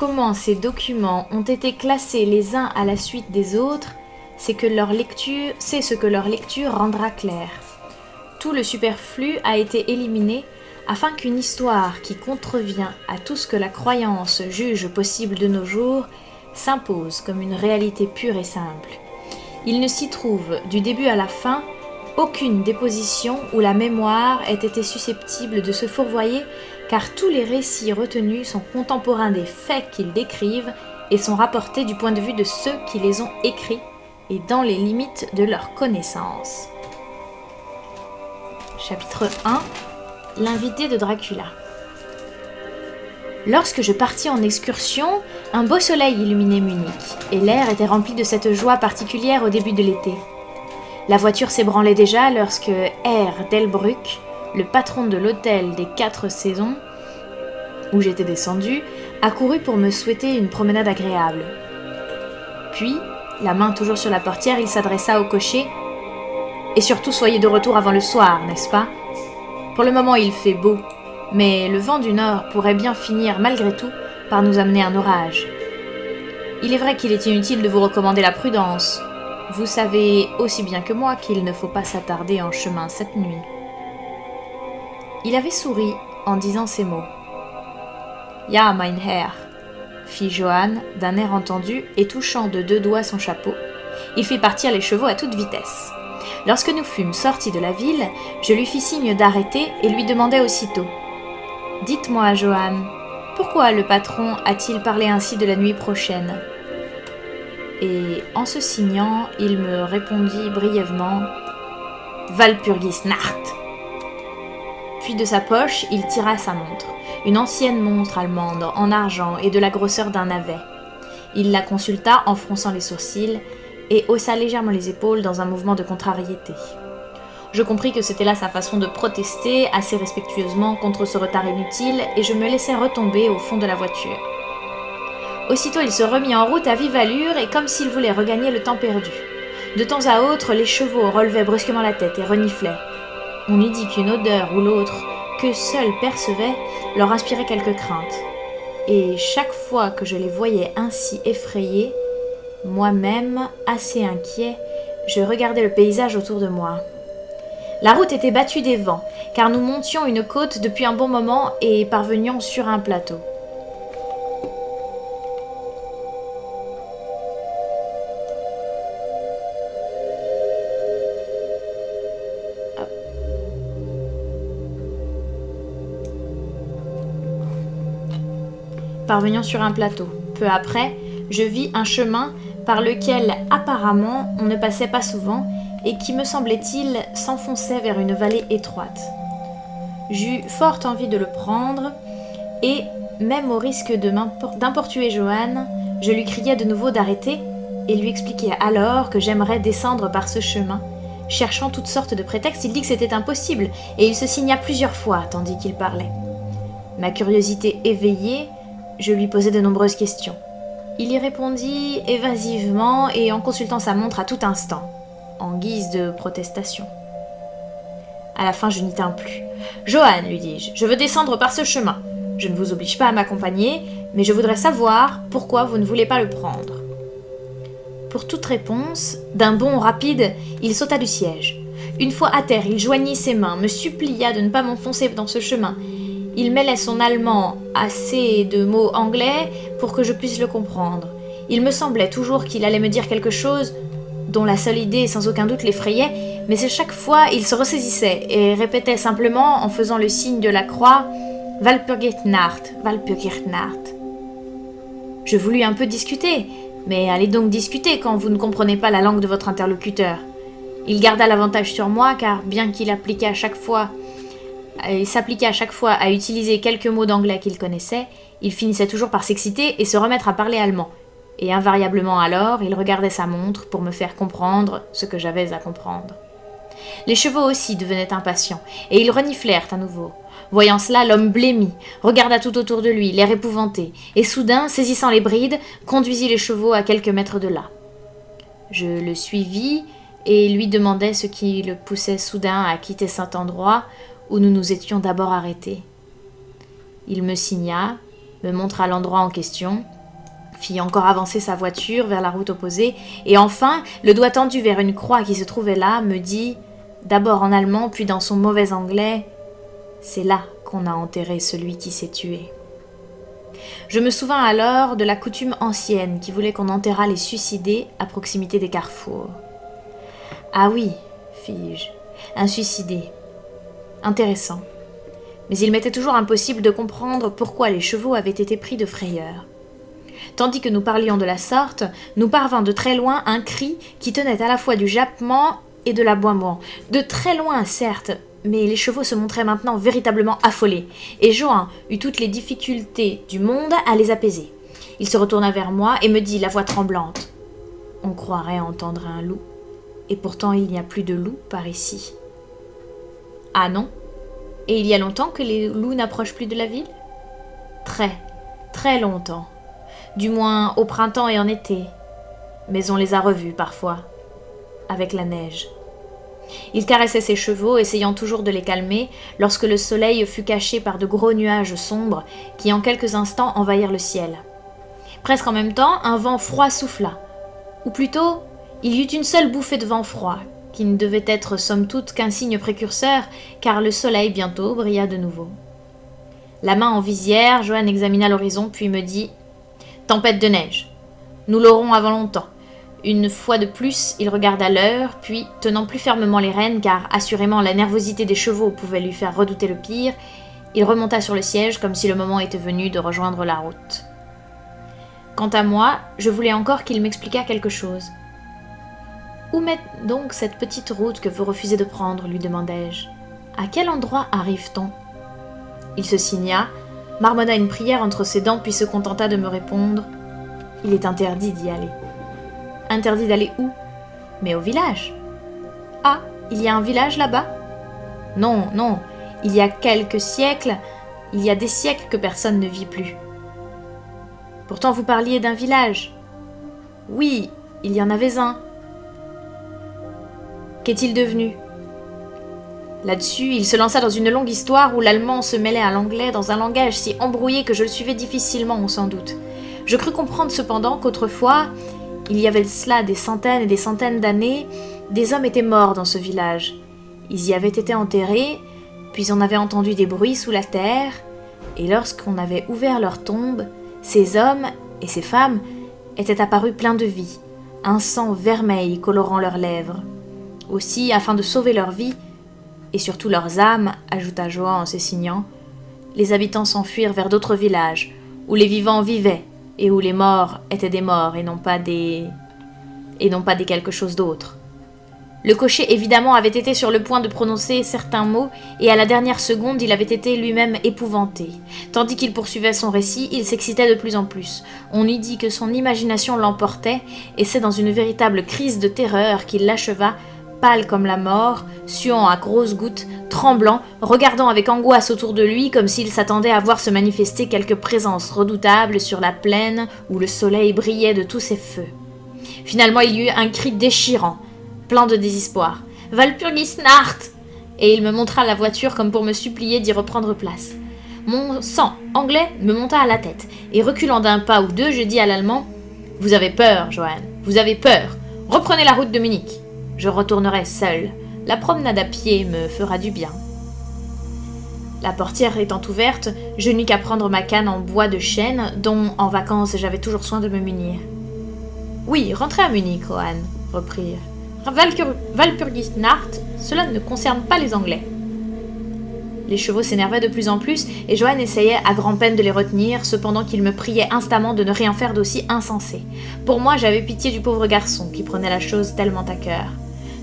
comment ces documents ont été classés les uns à la suite des autres, c'est ce que leur lecture rendra clair. Tout le superflu a été éliminé afin qu'une histoire qui contrevient à tout ce que la croyance juge possible de nos jours s'impose comme une réalité pure et simple. Il ne s'y trouve, du début à la fin, aucune déposition où la mémoire ait été susceptible de se fourvoyer, car tous les récits retenus sont contemporains des faits qu'ils décrivent et sont rapportés du point de vue de ceux qui les ont écrits et dans les limites de leur connaissance. Chapitre 1 – L'invité de Dracula. Lorsque je partis en excursion, un beau soleil illuminait Munich, et l'air était rempli de cette joie particulière au début de l'été. La voiture s'ébranlait déjà lorsque Herr Delbrück, le patron de l'hôtel des 4 saisons, où j'étais descendu, accourut pour me souhaiter une promenade agréable. Puis, la main toujours sur la portière, il s'adressa au cocher. « Et surtout, soyez de retour avant le soir, n'est-ce pas ? Pour le moment, il fait beau, mais le vent du nord pourrait bien finir, malgré tout, par nous amener un orage. Il est vrai qu'il est inutile de vous recommander la prudence. Vous savez aussi bien que moi qu'il ne faut pas s'attarder en chemin cette nuit. » Il avait souri en disant ces mots. « Ja, mein Herr » fit Johann d'un air entendu et touchant de 2 doigts son chapeau. Il fit partir les chevaux à toute vitesse. Lorsque nous fûmes sortis de la ville, je lui fis signe d'arrêter et lui demandai aussitôt « Dites-moi, Johann, pourquoi le patron a-t-il parlé ainsi de la nuit prochaine ?» Et en se signant, il me répondit brièvement « Walpurgisnacht !» Puis de sa poche, il tira sa montre, une ancienne montre allemande en argent et de la grosseur d'un navet. Il la consulta en fronçant les sourcils et haussa légèrement les épaules dans un mouvement de contrariété. Je compris que c'était là sa façon de protester assez respectueusement contre ce retard inutile et je me laissai retomber au fond de la voiture. Aussitôt il se remit en route à vive allure et comme s'il voulait regagner le temps perdu. De temps à autre, les chevaux relevaient brusquement la tête et reniflaient. On eût dit qu'une odeur ou l'autre, que seul percevait, leur inspirait quelque crainte. Et chaque fois que je les voyais ainsi effrayés, moi-même, assez inquiet, je regardais le paysage autour de moi. La route était battue des vents, car nous montions une côte depuis un bon moment et parvenions sur un plateau. Parvenions sur un plateau. Peu après, je vis un chemin par lequel apparemment on ne passait pas souvent et qui, me semblait-il, s'enfonçait vers une vallée étroite. J'eus fort envie de le prendre et, même au risque d'importuner Johann, je lui criai de nouveau d'arrêter et lui expliquai alors que j'aimerais descendre par ce chemin. Cherchant toutes sortes de prétextes, il dit que c'était impossible et il se signa plusieurs fois tandis qu'il parlait. Ma curiosité éveillée, je lui posai de nombreuses questions. Il y répondit évasivement et en consultant sa montre à tout instant, en guise de protestation. À la fin, je n'y tins plus. « Johann, lui dis-je, je veux descendre par ce chemin. Je ne vous oblige pas à m'accompagner, mais je voudrais savoir pourquoi vous ne voulez pas le prendre. » Pour toute réponse, d'un bond rapide, il sauta du siège. Une fois à terre, il joignit ses mains, me supplia de ne pas m'enfoncer dans ce chemin. Il mêlait son allemand assez de mots anglais pour que je puisse le comprendre. Il me semblait toujours qu'il allait me dire quelque chose dont la seule idée sans aucun doute l'effrayait, mais à chaque fois il se ressaisissait et répétait simplement en faisant le signe de la croix « Walpurgisnacht, Walpurgisnacht ». Je voulus un peu discuter, mais allez donc discuter quand vous ne comprenez pas la langue de votre interlocuteur. Il garda l'avantage sur moi car bien qu'il s'appliquait à chaque fois à utiliser quelques mots d'anglais qu'il connaissait, il finissait toujours par s'exciter et se remettre à parler allemand. Et invariablement alors, il regardait sa montre pour me faire comprendre ce que j'avais à comprendre. Les chevaux aussi devenaient impatients, et ils reniflèrent à nouveau. Voyant cela, l'homme blêmit, regarda tout autour de lui, l'air épouvanté, et soudain, saisissant les brides, conduisit les chevaux à quelques mètres de là. Je le suivis et lui demandai ce qui le poussait soudain à quitter cet endroit où nous nous étions d'abord arrêtés. Il me signa, me montra l'endroit en question, fit encore avancer sa voiture vers la route opposée, et enfin, le doigt tendu vers une croix qui se trouvait là, me dit, d'abord en allemand, puis dans son mauvais anglais, « C'est là qu'on a enterré celui qui s'est tué. » Je me souvins alors de la coutume ancienne qui voulait qu'on enterrât les suicidés à proximité des carrefours. « Ah oui, fis-je, un suicidé. Intéressant. » Mais il m'était toujours impossible de comprendre pourquoi les chevaux avaient été pris de frayeur. Tandis que nous parlions de la sorte, nous parvint de très loin un cri qui tenait à la fois du jappement et de l'aboiement. De très loin, certes, mais les chevaux se montraient maintenant véritablement affolés, et Johan eut toutes les difficultés du monde à les apaiser. Il se retourna vers moi et me dit, la voix tremblante, « On croirait entendre un loup, et pourtant il n'y a plus de loup par ici. »« Ah non ? Et il y a longtemps que les loups n'approchent plus de la ville ? » ?»« Très, très longtemps. Du moins au printemps et en été. Mais on les a revus parfois, avec la neige. » Il caressait ses chevaux, essayant toujours de les calmer, lorsque le soleil fut caché par de gros nuages sombres qui en quelques instants envahirent le ciel. Presque en même temps, un vent froid souffla. Ou plutôt, il y eut une seule bouffée de vent froid, qui ne devait être somme toute qu'un signe précurseur, car le soleil bientôt brilla de nouveau. La main en visière, Johan examina l'horizon, puis me dit « Tempête de neige. Nous l'aurons avant longtemps. » Une fois de plus, il regarda l'heure, puis, tenant plus fermement les rênes, car assurément la nervosité des chevaux pouvait lui faire redouter le pire, il remonta sur le siège comme si le moment était venu de rejoindre la route. Quant à moi, je voulais encore qu'il m'expliquât quelque chose. « Où met donc cette petite route que vous refusez de prendre ?» lui demandai-je. « À quel endroit arrive-t-on » Il se signa, marmonna une prière entre ses dents, puis se contenta de me répondre « Il est interdit d'y aller. » « Interdit d'aller où ? Mais au village. »« Ah, il y a un village là-bas ?»« Non, non, il y a quelques siècles, il y a des siècles que personne ne vit plus. »« Pourtant vous parliez d'un village. »« Oui, il y en avait un. »« Qu'est-il devenu ?» Là-dessus, il se lança dans une longue histoire où l'allemand se mêlait à l'anglais dans un langage si embrouillé que je le suivais difficilement, on s'en doute. Je crus comprendre cependant qu'autrefois, il y avait de cela des centaines et des centaines d'années, des hommes étaient morts dans ce village. Ils y avaient été enterrés, puis on avait entendu des bruits sous la terre, et lorsqu'on avait ouvert leur tombe, ces hommes et ces femmes étaient apparus pleins de vie, un sang vermeil colorant leurs lèvres. Aussi, afin de sauver leur vie, et surtout leurs âmes, ajouta Johan en se signant, les habitants s'enfuirent vers d'autres villages, où les vivants vivaient, et où les morts étaient des morts et non pas des quelque chose d'autre. Le cocher évidemment avait été sur le point de prononcer certains mots, et à la dernière seconde il avait été lui-même épouvanté. Tandis qu'il poursuivait son récit, il s'excitait de plus en plus. On eût dit que son imagination l'emportait, et c'est dans une véritable crise de terreur qu'il l'acheva, pâle comme la mort, suant à grosses gouttes, tremblant, regardant avec angoisse autour de lui comme s'il s'attendait à voir se manifester quelque présence redoutable sur la plaine où le soleil brillait de tous ses feux. Finalement, il y eut un cri déchirant, plein de désespoir. « Walpurgisnacht !» Et il me montra la voiture comme pour me supplier d'y reprendre place. Mon sang anglais me monta à la tête, et reculant d'un pas ou deux, je dis à l'Allemand « Vous avez peur, Johan, vous avez peur. Reprenez la route de Munich. Je retournerai seul. La promenade à pied me fera du bien. » La portière étant ouverte, je n'eus qu'à prendre ma canne en bois de chêne, dont, en vacances, j'avais toujours soin de me munir. « Oui, rentrez à Munich, Johan, » reprirent. « Walpurgisnacht, cela ne concerne pas les Anglais. » Les chevaux s'énervaient de plus en plus, et Johan essayait à grand-peine de les retenir, cependant qu'il me priait instamment de ne rien faire d'aussi insensé. Pour moi, j'avais pitié du pauvre garçon, qui prenait la chose tellement à cœur.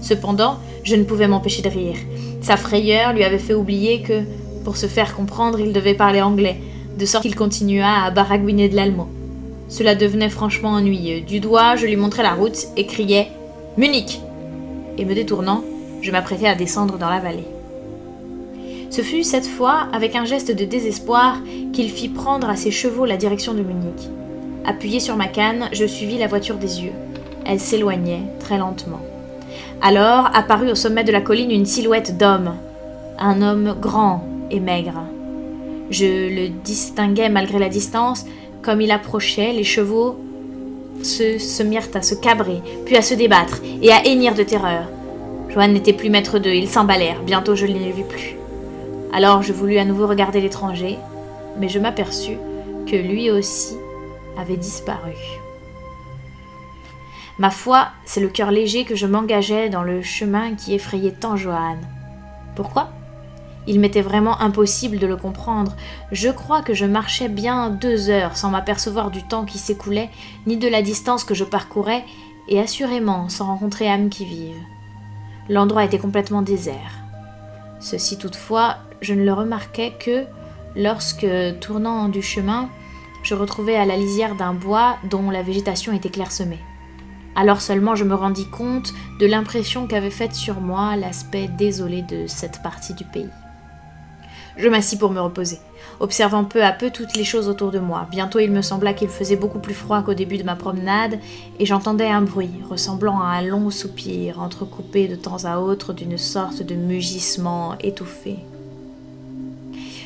Cependant, je ne pouvais m'empêcher de rire. Sa frayeur lui avait fait oublier que, pour se faire comprendre, il devait parler anglais, de sorte qu'il continua à baragouiner de l'allemand. Cela devenait franchement ennuyeux. Du doigt, je lui montrais la route et criais « Munich !» Et me détournant, je m'apprêtais à descendre dans la vallée. Ce fut cette fois, avec un geste de désespoir, qu'il fit prendre à ses chevaux la direction de Munich. Appuyé sur ma canne, je suivis la voiture des yeux. Elle s'éloignait très lentement. Alors apparut au sommet de la colline une silhouette d'homme, un homme grand et maigre. Je le distinguais malgré la distance. Comme il approchait, les chevaux se mirent à se cabrer, puis à se débattre et à hennir de terreur. Johan n'était plus maître d'eux, ils s'emballèrent. Bientôt je ne les vis plus. Alors je voulus à nouveau regarder l'étranger, mais je m'aperçus que lui aussi avait disparu. Ma foi, c'est le cœur léger que je m'engageais dans le chemin qui effrayait tant Johan. Pourquoi ? Il m'était vraiment impossible de le comprendre. Je crois que je marchais bien 2 heures sans m'apercevoir du temps qui s'écoulait, ni de la distance que je parcourais, et assurément sans rencontrer âme qui vive. L'endroit était complètement désert. Ceci toutefois, je ne le remarquais que lorsque, tournant du chemin, je retrouvais à la lisière d'un bois dont la végétation était clairsemée. Alors seulement je me rendis compte de l'impression qu'avait faite sur moi l'aspect désolé de cette partie du pays. Je m'assis pour me reposer, observant peu à peu toutes les choses autour de moi. Bientôt il me sembla qu'il faisait beaucoup plus froid qu'au début de ma promenade, et j'entendais un bruit ressemblant à un long soupir, entrecoupé de temps à autre d'une sorte de mugissement étouffé.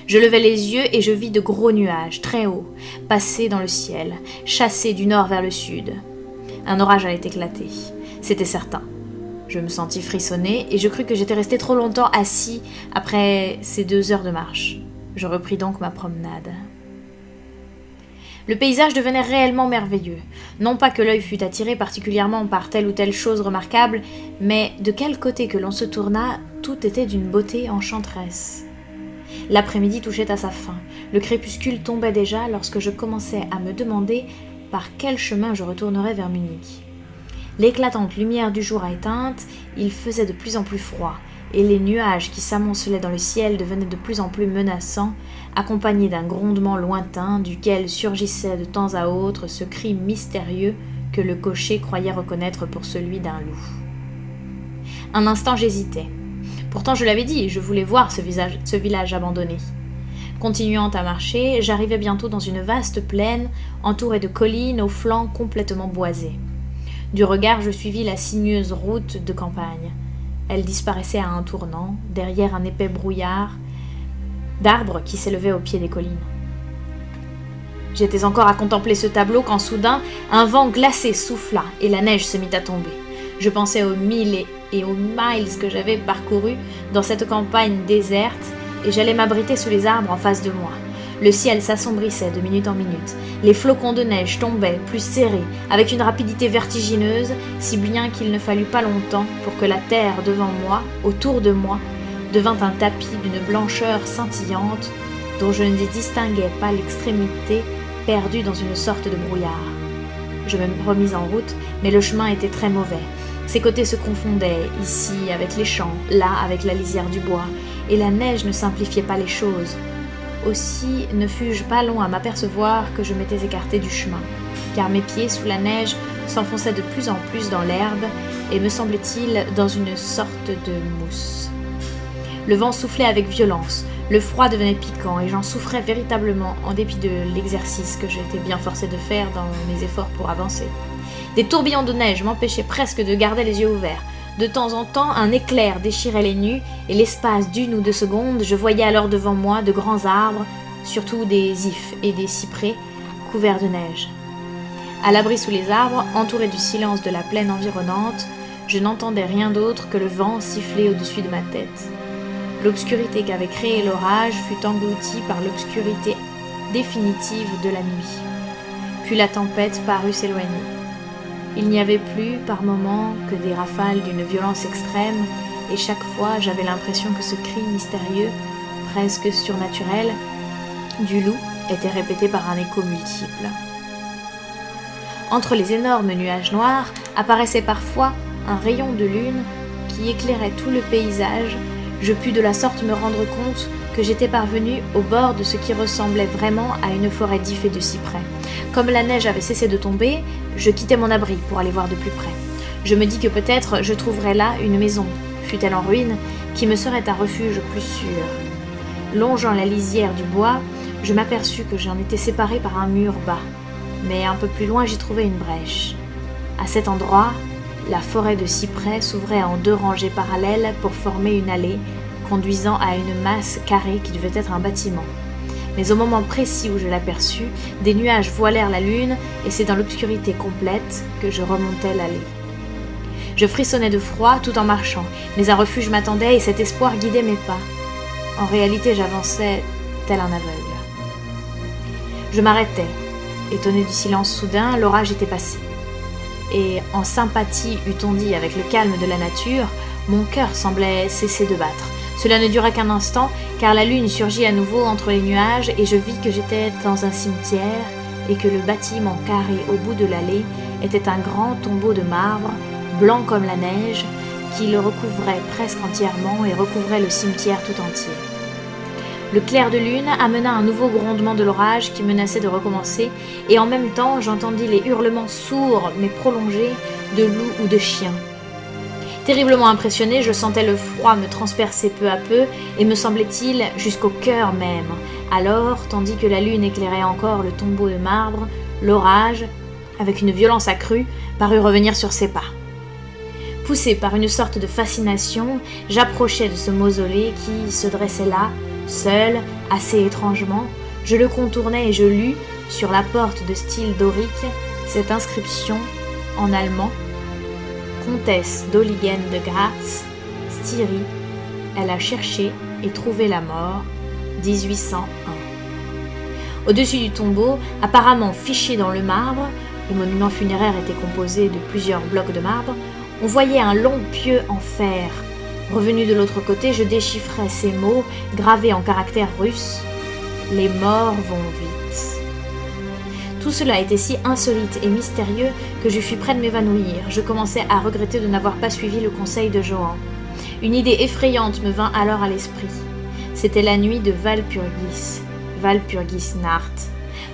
Je levai les yeux et je vis de gros nuages, très hauts, passer dans le ciel, chassés du nord vers le sud. Un orage allait éclater, c'était certain. Je me sentis frissonner et je crus que j'étais resté trop longtemps assis après ces 2 heures de marche. Je repris donc ma promenade. Le paysage devenait réellement merveilleux. Non pas que l'œil fût attiré particulièrement par telle ou telle chose remarquable, mais de quel côté que l'on se tournât, tout était d'une beauté enchanteresse. L'après-midi touchait à sa fin. Le crépuscule tombait déjà lorsque je commençais à me demander par quel chemin je retournerais vers Munich. L'éclatante lumière du jour éteinte, il faisait de plus en plus froid, et les nuages qui s'amoncelaient dans le ciel devenaient de plus en plus menaçants, accompagnés d'un grondement lointain duquel surgissait de temps à autre ce cri mystérieux que le cocher croyait reconnaître pour celui d'un loup. Un instant j'hésitais. Pourtant je l'avais dit, je voulais voir ce village abandonné. Continuant à marcher, j'arrivai bientôt dans une vaste plaine entourée de collines aux flancs complètement boisés. Du regard, je suivis la sinueuse route de campagne. Elle disparaissait à un tournant, derrière un épais brouillard d'arbres qui s'élevaient au pied des collines. J'étais encore à contempler ce tableau quand soudain, un vent glacé souffla et la neige se mit à tomber. Je pensais aux milles et aux miles que j'avais parcourus dans cette campagne déserte et j'allais m'abriter sous les arbres en face de moi. Le ciel s'assombrissait de minute en minute. Les flocons de neige tombaient, plus serrés, avec une rapidité vertigineuse, si bien qu'il ne fallut pas longtemps pour que la terre devant moi, autour de moi, devint un tapis d'une blancheur scintillante, dont je ne distinguais pas l'extrémité, perdue dans une sorte de brouillard. Je me remis en route, mais le chemin était très mauvais. Ses côtés se confondaient, ici avec les champs, là avec la lisière du bois, et la neige ne simplifiait pas les choses. Aussi ne fus-je pas long à m'apercevoir que je m'étais écarté du chemin, car mes pieds sous la neige s'enfonçaient de plus en plus dans l'herbe et me semblait-il dans une sorte de mousse. Le vent soufflait avec violence, le froid devenait piquant et j'en souffrais véritablement en dépit de l'exercice que j'étais bien forcé de faire dans mes efforts pour avancer. Des tourbillons de neige m'empêchaient presque de garder les yeux ouverts. De temps en temps, un éclair déchirait les nues, et l'espace d'1 ou 2 secondes, je voyais alors devant moi de grands arbres, surtout des ifs et des cyprès, couverts de neige. À l'abri sous les arbres, entouré du silence de la plaine environnante, je n'entendais rien d'autre que le vent siffler au-dessus de ma tête. L'obscurité qu'avait créée l'orage fut engloutie par l'obscurité définitive de la nuit. Puis la tempête parut s'éloigner. Il n'y avait plus, par moments, que des rafales d'une violence extrême, et chaque fois j'avais l'impression que ce cri mystérieux, presque surnaturel, du loup était répété par un écho multiple. Entre les énormes nuages noirs apparaissait parfois un rayon de lune qui éclairait tout le paysage. Je pus de la sorte me rendre compte que j'étais parvenu au bord de ce qui ressemblait vraiment à une forêt d'ifs et de cyprès. Comme la neige avait cessé de tomber, je quittai mon abri pour aller voir de plus près. Je me dis que peut-être je trouverais là une maison, fût-elle en ruine, qui me serait un refuge plus sûr. Longeant la lisière du bois, je m'aperçus que j'en étais séparé par un mur bas, mais un peu plus loin j'y trouvai une brèche. À cet endroit, la forêt de cyprès s'ouvrait en 2 rangées parallèles pour former une allée, conduisant à une masse carrée qui devait être un bâtiment. Mais au moment précis où je l'aperçus, des nuages voilèrent la lune et c'est dans l'obscurité complète que je remontais l'allée. Je frissonnais de froid tout en marchant, mais un refuge m'attendait et cet espoir guidait mes pas. En réalité, j'avançais tel un aveugle. Je m'arrêtais. Étonné du silence soudain, l'orage était passé. Et en sympathie, eût-on dit, avec le calme de la nature, mon cœur semblait cesser de battre. Cela ne dura qu'un instant, car la lune surgit à nouveau entre les nuages et je vis que j'étais dans un cimetière et que le bâtiment carré au bout de l'allée était un grand tombeau de marbre, blanc comme la neige, qui le recouvrait presque entièrement et recouvrait le cimetière tout entier. Le clair de lune amena un nouveau grondement de l'orage qui menaçait de recommencer, et en même temps j'entendis les hurlements sourds mais prolongés de loups ou de chiens. Terriblement impressionné, je sentais le froid me transpercer peu à peu, et me semblait-il jusqu'au cœur même. Alors, tandis que la lune éclairait encore le tombeau de marbre, l'orage, avec une violence accrue, parut revenir sur ses pas. Poussé par une sorte de fascination, j'approchai de ce mausolée qui se dressait là, seul, assez étrangement. Je le contournai et je lus, sur la porte de style dorique, cette inscription en allemand: Comtesse d'Oligen de Graz, Styrie, elle a cherché et trouvé la mort, 1801. Au-dessus du tombeau, apparemment fiché dans le marbre, le monument funéraire était composé de plusieurs blocs de marbre, on voyait un long pieu en fer. Revenu de l'autre côté, je déchiffrais ces mots gravés en caractères russes: les morts vont vite. Tout cela était si insolite et mystérieux que je fus près de m'évanouir. Je commençais à regretter de n'avoir pas suivi le conseil de Johan. Une idée effrayante me vint alors à l'esprit. C'était la nuit de Walpurgis, Walpurgisnacht.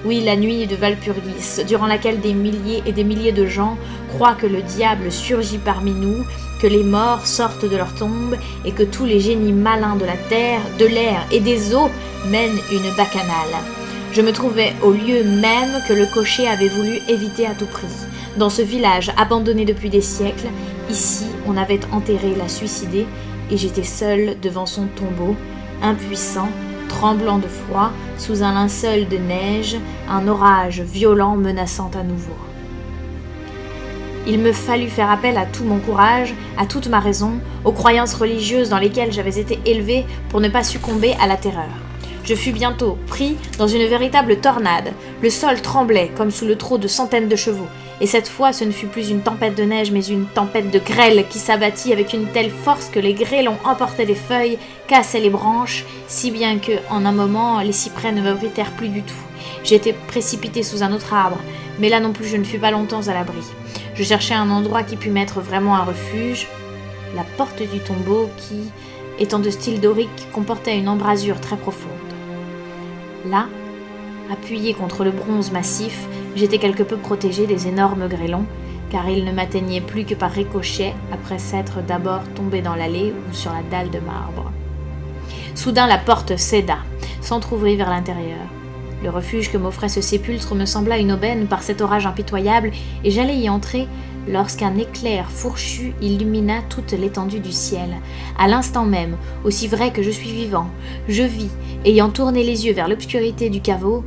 Oui, la nuit de Walpurgis, durant laquelle des milliers et des milliers de gens croient que le diable surgit parmi nous, que les morts sortent de leur tombe et que tous les génies malins de la terre, de l'air et des eaux mènent une bacchanale. Je me trouvais au lieu même que le cocher avait voulu éviter à tout prix. Dans ce village abandonné depuis des siècles, ici on avait enterré la suicidée et j'étais seul devant son tombeau, impuissant, tremblant de froid, sous un linceul de neige, un orage violent menaçant à nouveau. Il me fallut faire appel à tout mon courage, à toute ma raison, aux croyances religieuses dans lesquelles j'avais été élevé pour ne pas succomber à la terreur. Je fus bientôt pris dans une véritable tornade. Le sol tremblait comme sous le trot de centaines de chevaux. Et cette fois, ce ne fut plus une tempête de neige, mais une tempête de grêle qui s'abattit avec une telle force que les grêlons emportaient des feuilles, cassaient les branches, si bien que, en un moment, les cyprès ne m'abritèrent plus du tout. J'étais précipité sous un autre arbre, mais là non plus je ne fus pas longtemps à l'abri. Je cherchais un endroit qui pût m'être vraiment un refuge. La porte du tombeau qui, étant de style dorique, comportait une embrasure très profonde. Là, appuyé contre le bronze massif, j'étais quelque peu protégé des énormes grêlons, car ils ne m'atteignaient plus que par ricochet après s'être d'abord tombé dans l'allée ou sur la dalle de marbre. Soudain la porte céda, s'entr'ouvrit vers l'intérieur. Le refuge que m'offrait ce sépulcre me sembla une aubaine par cet orage impitoyable, et j'allais y entrer lorsqu'un éclair fourchu illumina toute l'étendue du ciel. À l'instant même, aussi vrai que je suis vivant, je vis, ayant tourné les yeux vers l'obscurité du caveau,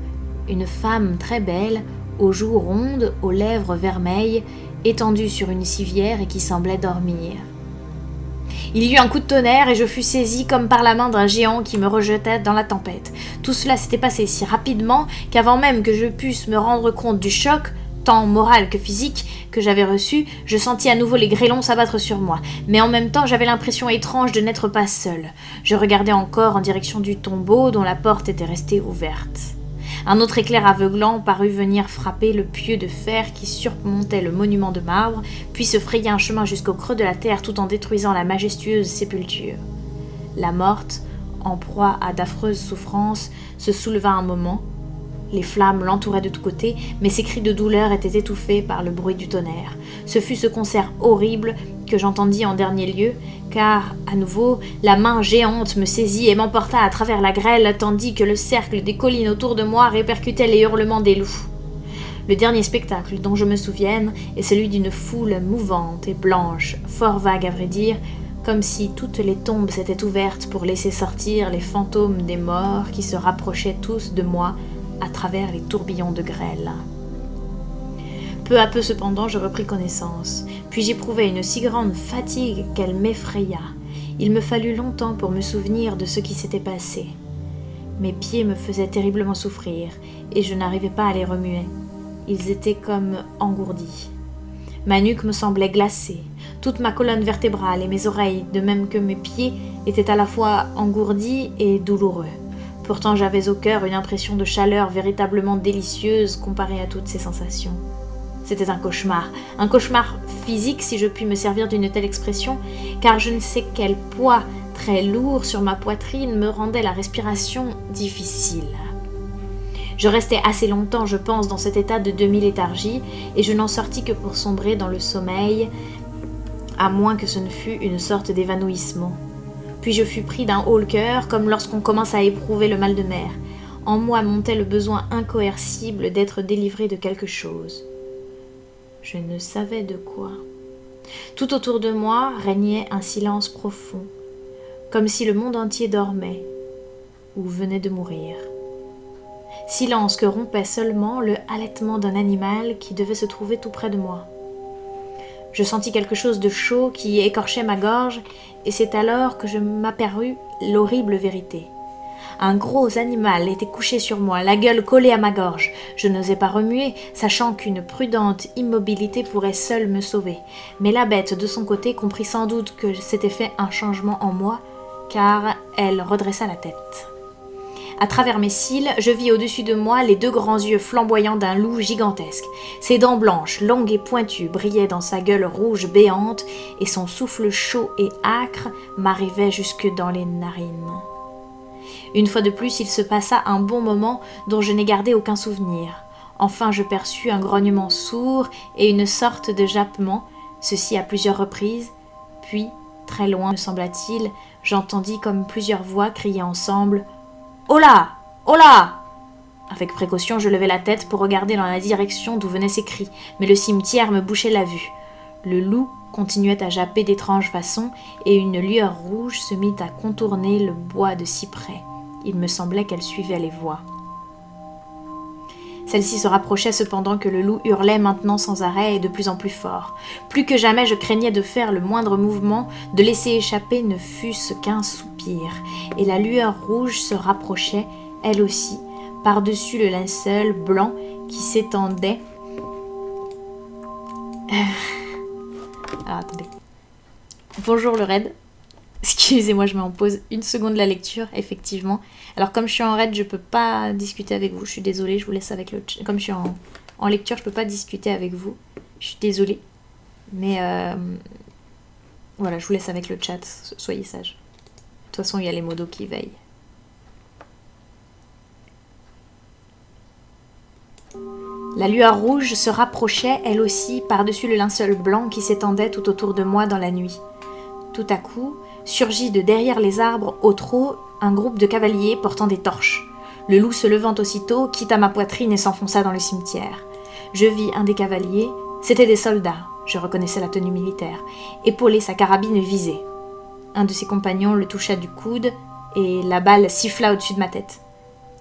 une femme très belle, aux joues rondes, aux lèvres vermeilles, étendue sur une civière et qui semblait dormir. Il y eut un coup de tonnerre et je fus saisi comme par la main d'un géant qui me rejetait dans la tempête. Tout cela s'était passé si rapidement qu'avant même que je pusse me rendre compte du choc, tant moral que physique, que j'avais reçu, je sentis à nouveau les grêlons s'abattre sur moi. Mais en même temps, j'avais l'impression étrange de n'être pas seul. Je regardais encore en direction du tombeau dont la porte était restée ouverte. Un autre éclair aveuglant parut venir frapper le pieu de fer qui surmontait le monument de marbre, puis se frayer un chemin jusqu'au creux de la terre tout en détruisant la majestueuse sépulture. La morte, en proie à d'affreuses souffrances, se souleva un moment. Les flammes l'entouraient de tous côtés, mais ses cris de douleur étaient étouffés par le bruit du tonnerre. Ce fut ce concert horrible que j'entendis en dernier lieu, car, à nouveau, la main géante me saisit et m'emporta à travers la grêle, tandis que le cercle des collines autour de moi répercutait les hurlements des loups. Le dernier spectacle dont je me souvienne est celui d'une foule mouvante et blanche, fort vague à vrai dire, comme si toutes les tombes s'étaient ouvertes pour laisser sortir les fantômes des morts qui se rapprochaient tous de moi à travers les tourbillons de grêle. Peu à peu cependant, je repris connaissance, puis j'éprouvai une si grande fatigue qu'elle m'effraya. Il me fallut longtemps pour me souvenir de ce qui s'était passé. Mes pieds me faisaient terriblement souffrir, et je n'arrivais pas à les remuer. Ils étaient comme engourdis. Ma nuque me semblait glacée, toute ma colonne vertébrale et mes oreilles, de même que mes pieds, étaient à la fois engourdis et douloureux. Pourtant j'avais au cœur une impression de chaleur véritablement délicieuse comparée à toutes ces sensations. C'était un cauchemar physique si je puis me servir d'une telle expression, car je ne sais quel poids très lourd sur ma poitrine me rendait la respiration difficile. Je restai assez longtemps, je pense, dans cet état de demi-léthargie, et je n'en sortis que pour sombrer dans le sommeil, à moins que ce ne fût une sorte d'évanouissement. Puis je fus pris d'un haut-le-cœur, comme lorsqu'on commence à éprouver le mal de mer. En moi montait le besoin incoercible d'être délivré de quelque chose. Je ne savais de quoi. Tout autour de moi régnait un silence profond, comme si le monde entier dormait ou venait de mourir. Silence que rompait seulement le halètement d'un animal qui devait se trouver tout près de moi. Je sentis quelque chose de chaud qui écorchait ma gorge, et c'est alors que je m'aperçus l'horrible vérité. Un gros animal était couché sur moi, la gueule collée à ma gorge. Je n'osais pas remuer, sachant qu'une prudente immobilité pourrait seule me sauver. Mais la bête, de son côté, comprit sans doute que s'était fait un changement en moi, car elle redressa la tête. À travers mes cils, je vis au-dessus de moi les 2 grands yeux flamboyants d'un loup gigantesque. Ses dents blanches, longues et pointues, brillaient dans sa gueule rouge béante, et son souffle chaud et âcre m'arrivait jusque dans les narines. Une fois de plus, il se passa un bon moment dont je n'ai gardé aucun souvenir. Enfin, je perçus un grognement sourd et une sorte de jappement, ceci à plusieurs reprises, puis, très loin me sembla-t-il, j'entendis comme plusieurs voix crier ensemble « Hola! Hola !» Avec précaution, je levai la tête pour regarder dans la direction d'où venaient ces cris, mais le cimetière me bouchait la vue. Le loup continuait à japper d'étranges façons, et une lueur rouge se mit à contourner le bois de cyprès. Il me semblait qu'elle suivait les voix. Celle-ci se rapprochait cependant que le loup hurlait maintenant sans arrêt et de plus en plus fort. Plus que jamais je craignais de faire le moindre mouvement, de laisser échapper ne fût-ce qu'un soupir, et la lueur rouge se rapprochait, elle aussi, par-dessus le linceul blanc qui s'étendait. Attendez. Bonjour le raid. Excusez-moi, je mets en pause une seconde la lecture, effectivement. Alors comme je suis en raid, je peux pas discuter avec vous. Je suis désolée, je vous laisse avec le chat. Comme je suis en lecture, je peux pas discuter avec vous. Je suis désolée. Mais voilà, je vous laisse avec le chat. Soyez sages. De toute façon, il y a les modos qui veillent. La lueur rouge se rapprochait, elle aussi, par-dessus le linceul blanc qui s'étendait tout autour de moi dans la nuit. Tout à coup, surgit de derrière les arbres au trot un groupe de cavaliers portant des torches. Le loup se levant aussitôt, quitta ma poitrine et s'enfonça dans le cimetière. Je vis un des cavaliers, c'étaient des soldats, je reconnaissais la tenue militaire, épauler sa carabine visée. Un de ses compagnons le toucha du coude et la balle siffla au-dessus de ma tête.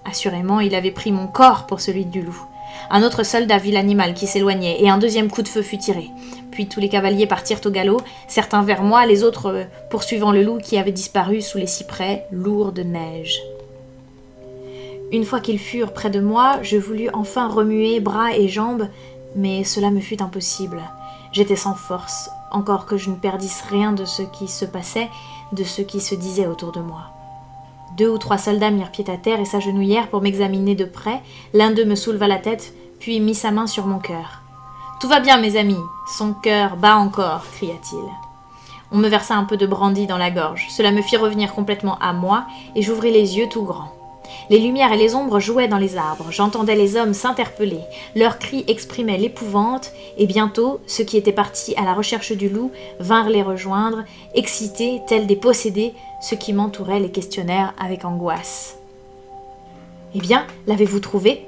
Assurément, il avait pris mon corps pour celui du loup. Un autre soldat vit l'animal qui s'éloignait et un deuxième coup de feu fut tiré. Puis tous les cavaliers partirent au galop, certains vers moi, les autres poursuivant le loup qui avait disparu sous les cyprès lourds de neige. Une fois qu'ils furent près de moi, je voulus enfin remuer bras et jambes, mais cela me fut impossible. J'étais sans force, encore que je ne perdisse rien de ce qui se passait, de ce qui se disait autour de moi. 2 ou 3 soldats mirent pied à terre et s'agenouillèrent pour m'examiner de près. L'un d'eux me souleva la tête, puis mit sa main sur mon cœur. « Tout va bien, mes amis, son cœur bat encore » cria-t-il. On me versa un peu de brandy dans la gorge. Cela me fit revenir complètement à moi, et j'ouvris les yeux tout grands. Les lumières et les ombres jouaient dans les arbres. J'entendais les hommes s'interpeller. Leurs cris exprimaient l'épouvante, et bientôt, ceux qui étaient partis à la recherche du loup vinrent les rejoindre, excités, tels des possédés. Ceux qui m'entouraient les questionnèrent avec angoisse. « Eh bien, l'avez-vous trouvé ?»«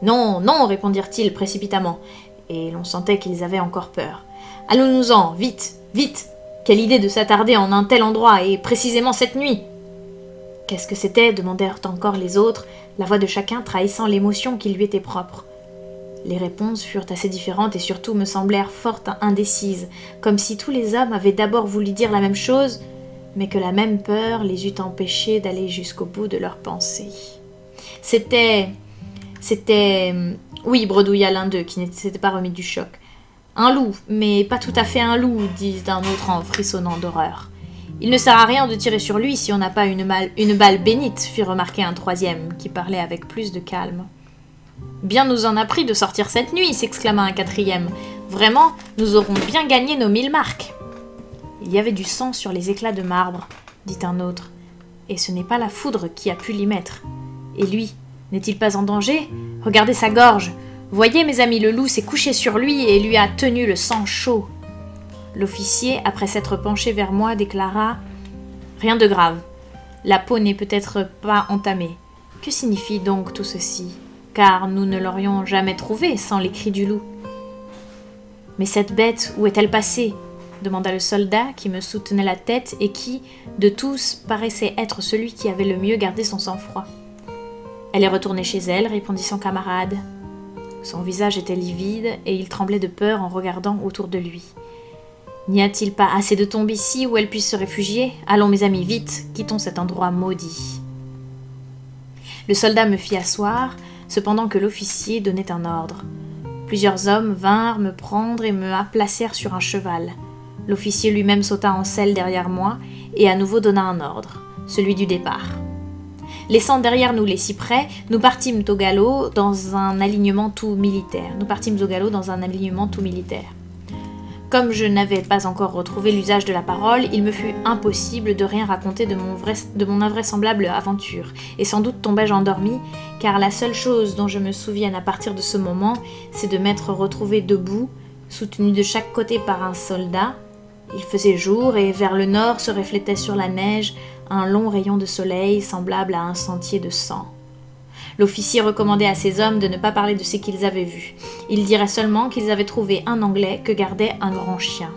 Non, non, répondirent-ils précipitamment, et l'on sentait qu'ils avaient encore peur. « Allons-nous-en, vite, vite !» Quelle idée de s'attarder en un tel endroit, et précisément cette nuit !» Qu'est-ce que c'était demandèrent encore les autres, la voix de chacun trahissant l'émotion qui lui était propre. Les réponses furent assez différentes et surtout me semblèrent fort indécises, comme si tous les hommes avaient d'abord voulu dire la même chose, mais que la même peur les eût empêchés d'aller jusqu'au bout de leurs pensées. C'était... Oui, bredouilla l'un d'eux, qui ne s'était pas remis du choc. Un loup, mais pas tout à fait un loup, dit un autre en frissonnant d'horreur. Il ne sert à rien de tirer sur lui si on n'a pas une balle bénite, fit remarquer un troisième, qui parlait avec plus de calme. Bien nous en a pris de sortir cette nuit, s'exclama un quatrième. Vraiment, nous aurons bien gagné nos 1000 marques. Il y avait du sang sur les éclats de marbre, dit un autre, et ce n'est pas la foudre qui a pu l'y mettre. Et lui, n'est-il pas en danger? Regardez sa gorge. Voyez, mes amis, le loup s'est couché sur lui et lui a tenu le sang chaud. L'officier, après s'être penché vers moi, déclara « Rien de grave. La peau n'est peut-être pas entamée. Que signifie donc tout ceci? Car nous ne l'aurions jamais trouvé sans les cris du loup. »« Mais cette bête, où est-elle passée ?» demanda le soldat qui me soutenait la tête et qui, de tous, paraissait être celui qui avait le mieux gardé son sang-froid. « Elle est retournée chez elle, » répondit son camarade. Son visage était livide et il tremblait de peur en regardant autour de lui. « N'y a-t-il pas assez de tombes ici où elle puisse se réfugier? Allons, mes amis, vite, quittons cet endroit maudit. » Le soldat me fit asseoir, cependant que l'officier donnait un ordre. Plusieurs hommes vinrent me prendre et me placèrent sur un cheval. L'officier lui-même sauta en selle derrière moi et à nouveau donna un ordre, celui du départ. Laissant derrière nous les cyprès, nous partîmes au galop dans un alignement tout militaire. Comme je n'avais pas encore retrouvé l'usage de la parole, il me fut impossible de rien raconter de mon invraisemblable aventure, et sans doute tombai-je endormi, car la seule chose dont je me souvienne à partir de ce moment, c'est de m'être retrouvé debout, soutenu de chaque côté par un soldat. Il faisait jour, et vers le nord se reflétait sur la neige un long rayon de soleil semblable à un sentier de sang. L'officier recommandait à ses hommes de ne pas parler de ce qu'ils avaient vu. Ils diraient seulement qu'ils avaient trouvé un Anglais que gardait un grand chien.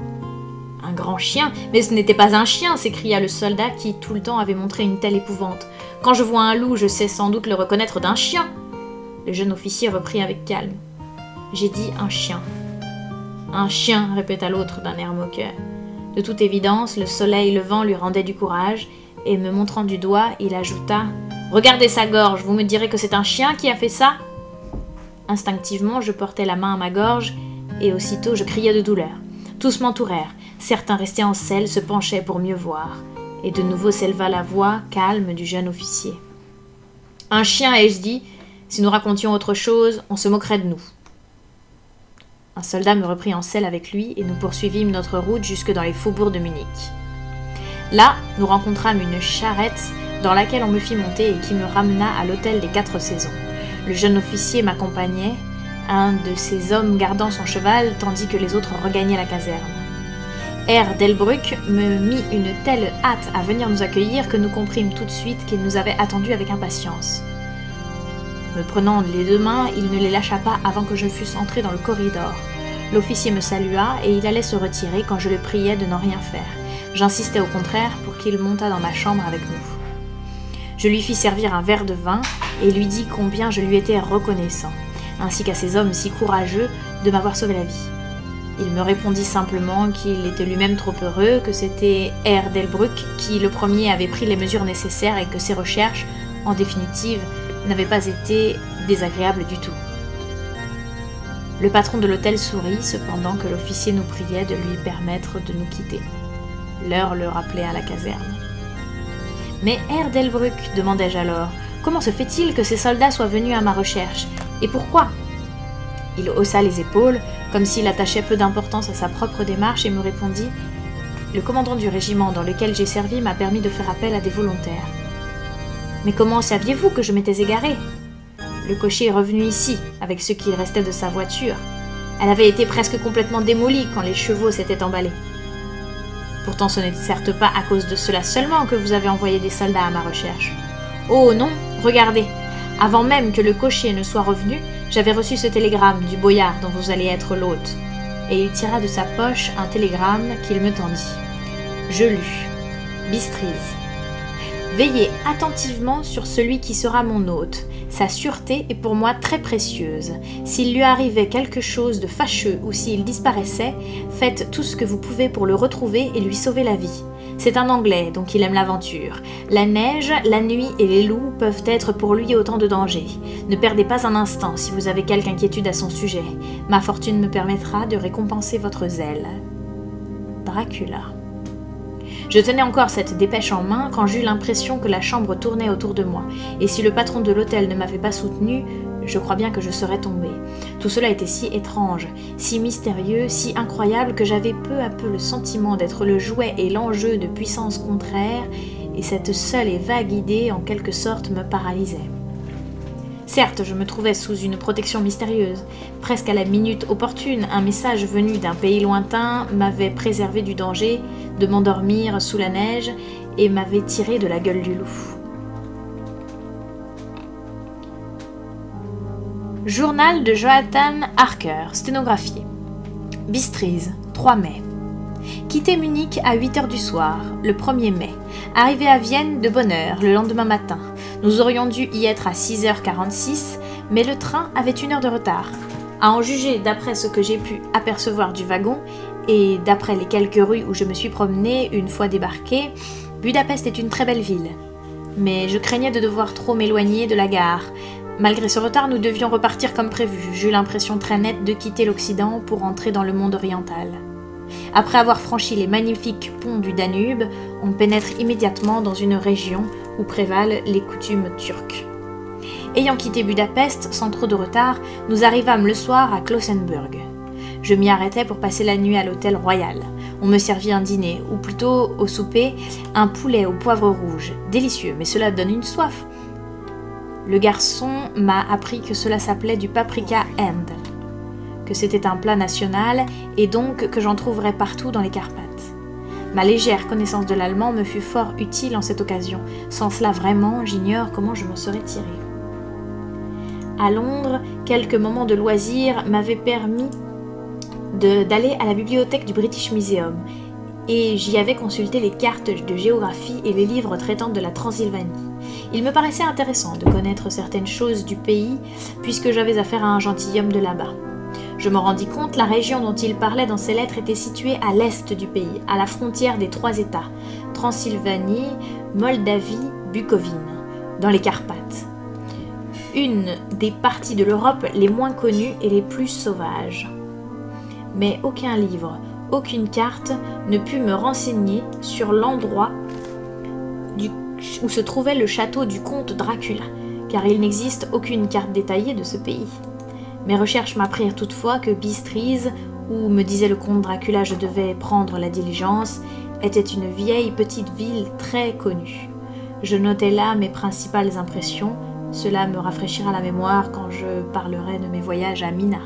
« Un grand chien? Mais ce n'était pas un chien !» s'écria le soldat qui tout le temps avait montré une telle épouvante. « Quand je vois un loup, je sais sans doute le reconnaître d'un chien !» Le jeune officier reprit avec calme. « J'ai dit un chien. »« Un chien !» répéta l'autre d'un air moqueur. De toute évidence, le soleil levant lui rendait du courage, et me montrant du doigt, il ajouta « Regardez sa gorge, vous me direz que c'est un chien qui a fait ça ?» Instinctivement, je portai la main à ma gorge, et aussitôt je criai de douleur. Tous m'entourèrent, certains restés en selle se penchaient pour mieux voir, et de nouveau s'éleva la voix calme du jeune officier. « Un chien, ai-je dit, si nous racontions autre chose, on se moquerait de nous. » Un soldat me reprit en selle avec lui et nous poursuivîmes notre route jusque dans les faubourgs de Munich. Là, nous rencontrâmes une charrette dans laquelle on me fit monter et qui me ramena à l'hôtel des 4 saisons. Le jeune officier m'accompagnait, un de ses hommes gardant son cheval tandis que les autres regagnaient la caserne. Herr Delbrück me mit une telle hâte à venir nous accueillir que nous comprîmes tout de suite qu'il nous avait attendus avec impatience. Me prenant les 2 mains, il ne les lâcha pas avant que je fusse entré dans le corridor. L'officier me salua et il allait se retirer quand je le priai de n'en rien faire. J'insistais au contraire pour qu'il montât dans ma chambre avec nous. Je lui fis servir un verre de vin et lui dis combien je lui étais reconnaissant, ainsi qu'à ces hommes si courageux de m'avoir sauvé la vie. Il me répondit simplement qu'il était lui-même trop heureux, que c'était Herr Delbrück qui le premier avait pris les mesures nécessaires et que ses recherches, en définitive, n'avait pas été désagréable du tout. Le patron de l'hôtel sourit, cependant que l'officier nous priait de lui permettre de nous quitter. L'heure le rappelait à la caserne. « Mais Herr Delbrück, demandai-je alors, comment se fait-il que ces soldats soient venus à ma recherche? Et pourquoi ?» Il haussa les épaules, comme s'il attachait peu d'importance à sa propre démarche, et me répondit « Le commandant du régiment dans lequel j'ai servi m'a permis de faire appel à des volontaires. » « Mais comment saviez-vous que je m'étais égaré? Le cocher est revenu ici, avec ce qu'il restait de sa voiture. Elle avait été presque complètement démolie quand les chevaux s'étaient emballés. Pourtant ce n'est certes pas à cause de cela seulement que vous avez envoyé des soldats à ma recherche. Oh non, regardez, avant même que le cocher ne soit revenu, j'avais reçu ce télégramme du boyard dont vous allez être l'hôte. et il tira de sa poche un télégramme qu'il me tendit. Je lus. Bistrise. Veillez attentivement sur celui qui sera mon hôte. Sa sûreté est pour moi très précieuse. S'il lui arrivait quelque chose de fâcheux ou s'il disparaissait, faites tout ce que vous pouvez pour le retrouver et lui sauver la vie. C'est un Anglais, donc il aime l'aventure. La neige, la nuit et les loups peuvent être pour lui autant de dangers. Ne perdez pas un instant si vous avez quelque inquiétude à son sujet. Ma fortune me permettra de récompenser votre zèle. Dracula. Je tenais encore cette dépêche en main quand j'eus l'impression que la chambre tournait autour de moi, et si le patron de l'hôtel ne m'avait pas soutenu, je crois bien que je serais tombée. Tout cela était si étrange, si mystérieux, si incroyable que j'avais peu à peu le sentiment d'être le jouet et l'enjeu de puissances contraires, et cette seule et vague idée en quelque sorte me paralysait. Certes, je me trouvais sous une protection mystérieuse. Presque à la minute opportune, un message venu d'un pays lointain m'avait préservé du danger de m'endormir sous la neige et m'avait tiré de la gueule du loup. Journal de Jonathan Harker, sténographié. Bistrise, 3 mai. Quitté Munich à 8 h du soir, le 1er mai. Arrivé à Vienne de bonne heure, le lendemain matin. Nous aurions dû y être à 6 h 46, mais le train avait 1 heure de retard. À en juger d'après ce que j'ai pu apercevoir du wagon, et d'après les quelques rues où je me suis promenée une fois débarquée, Budapest est une très belle ville. Mais je craignais de devoir trop m'éloigner de la gare. Malgré ce retard, nous devions repartir comme prévu. J'eus l'impression très nette de quitter l'Occident pour entrer dans le monde oriental. Après avoir franchi les magnifiques ponts du Danube, on pénètre immédiatement dans une région où prévalent les coutumes turques. Ayant quitté Budapest sans trop de retard, nous arrivâmes le soir à Klausenburg. Je m'y arrêtai pour passer la nuit à l'hôtel royal. On me servit un dîner, ou plutôt au souper, un poulet au poivre rouge. Délicieux, mais cela donne une soif. Le garçon m'a appris que cela s'appelait du paprika Hand, que c'était un plat national et donc que j'en trouverais partout dans les Carpates. Ma légère connaissance de l'allemand me fut fort utile en cette occasion. Sans cela vraiment, j'ignore comment je m'en serais tirée. À Londres, quelques moments de loisirs m'avaient permis d'aller à la bibliothèque du British Museum et j'y avais consulté les cartes de géographie et les livres traitant de la Transylvanie. Il me paraissait intéressant de connaître certaines choses du pays puisque j'avais affaire à un gentilhomme de là-bas. Je me rendis compte, la région dont il parlait dans ses lettres était située à l'est du pays, à la frontière des 3 États, Transylvanie, Moldavie, Bucovine, dans les Carpates. Une des parties de l'Europe les moins connues et les plus sauvages. Mais aucun livre, aucune carte ne put me renseigner sur l'endroit où se trouvait le château du comte Dracula, car il n'existe aucune carte détaillée de ce pays. Mes recherches m'apprirent toutefois que Bistrise, où me disait le comte Dracula je devais prendre la diligence, était une vieille petite ville très connue. Je notais là mes principales impressions, cela me rafraîchira la mémoire quand je parlerai de mes voyages à Mina.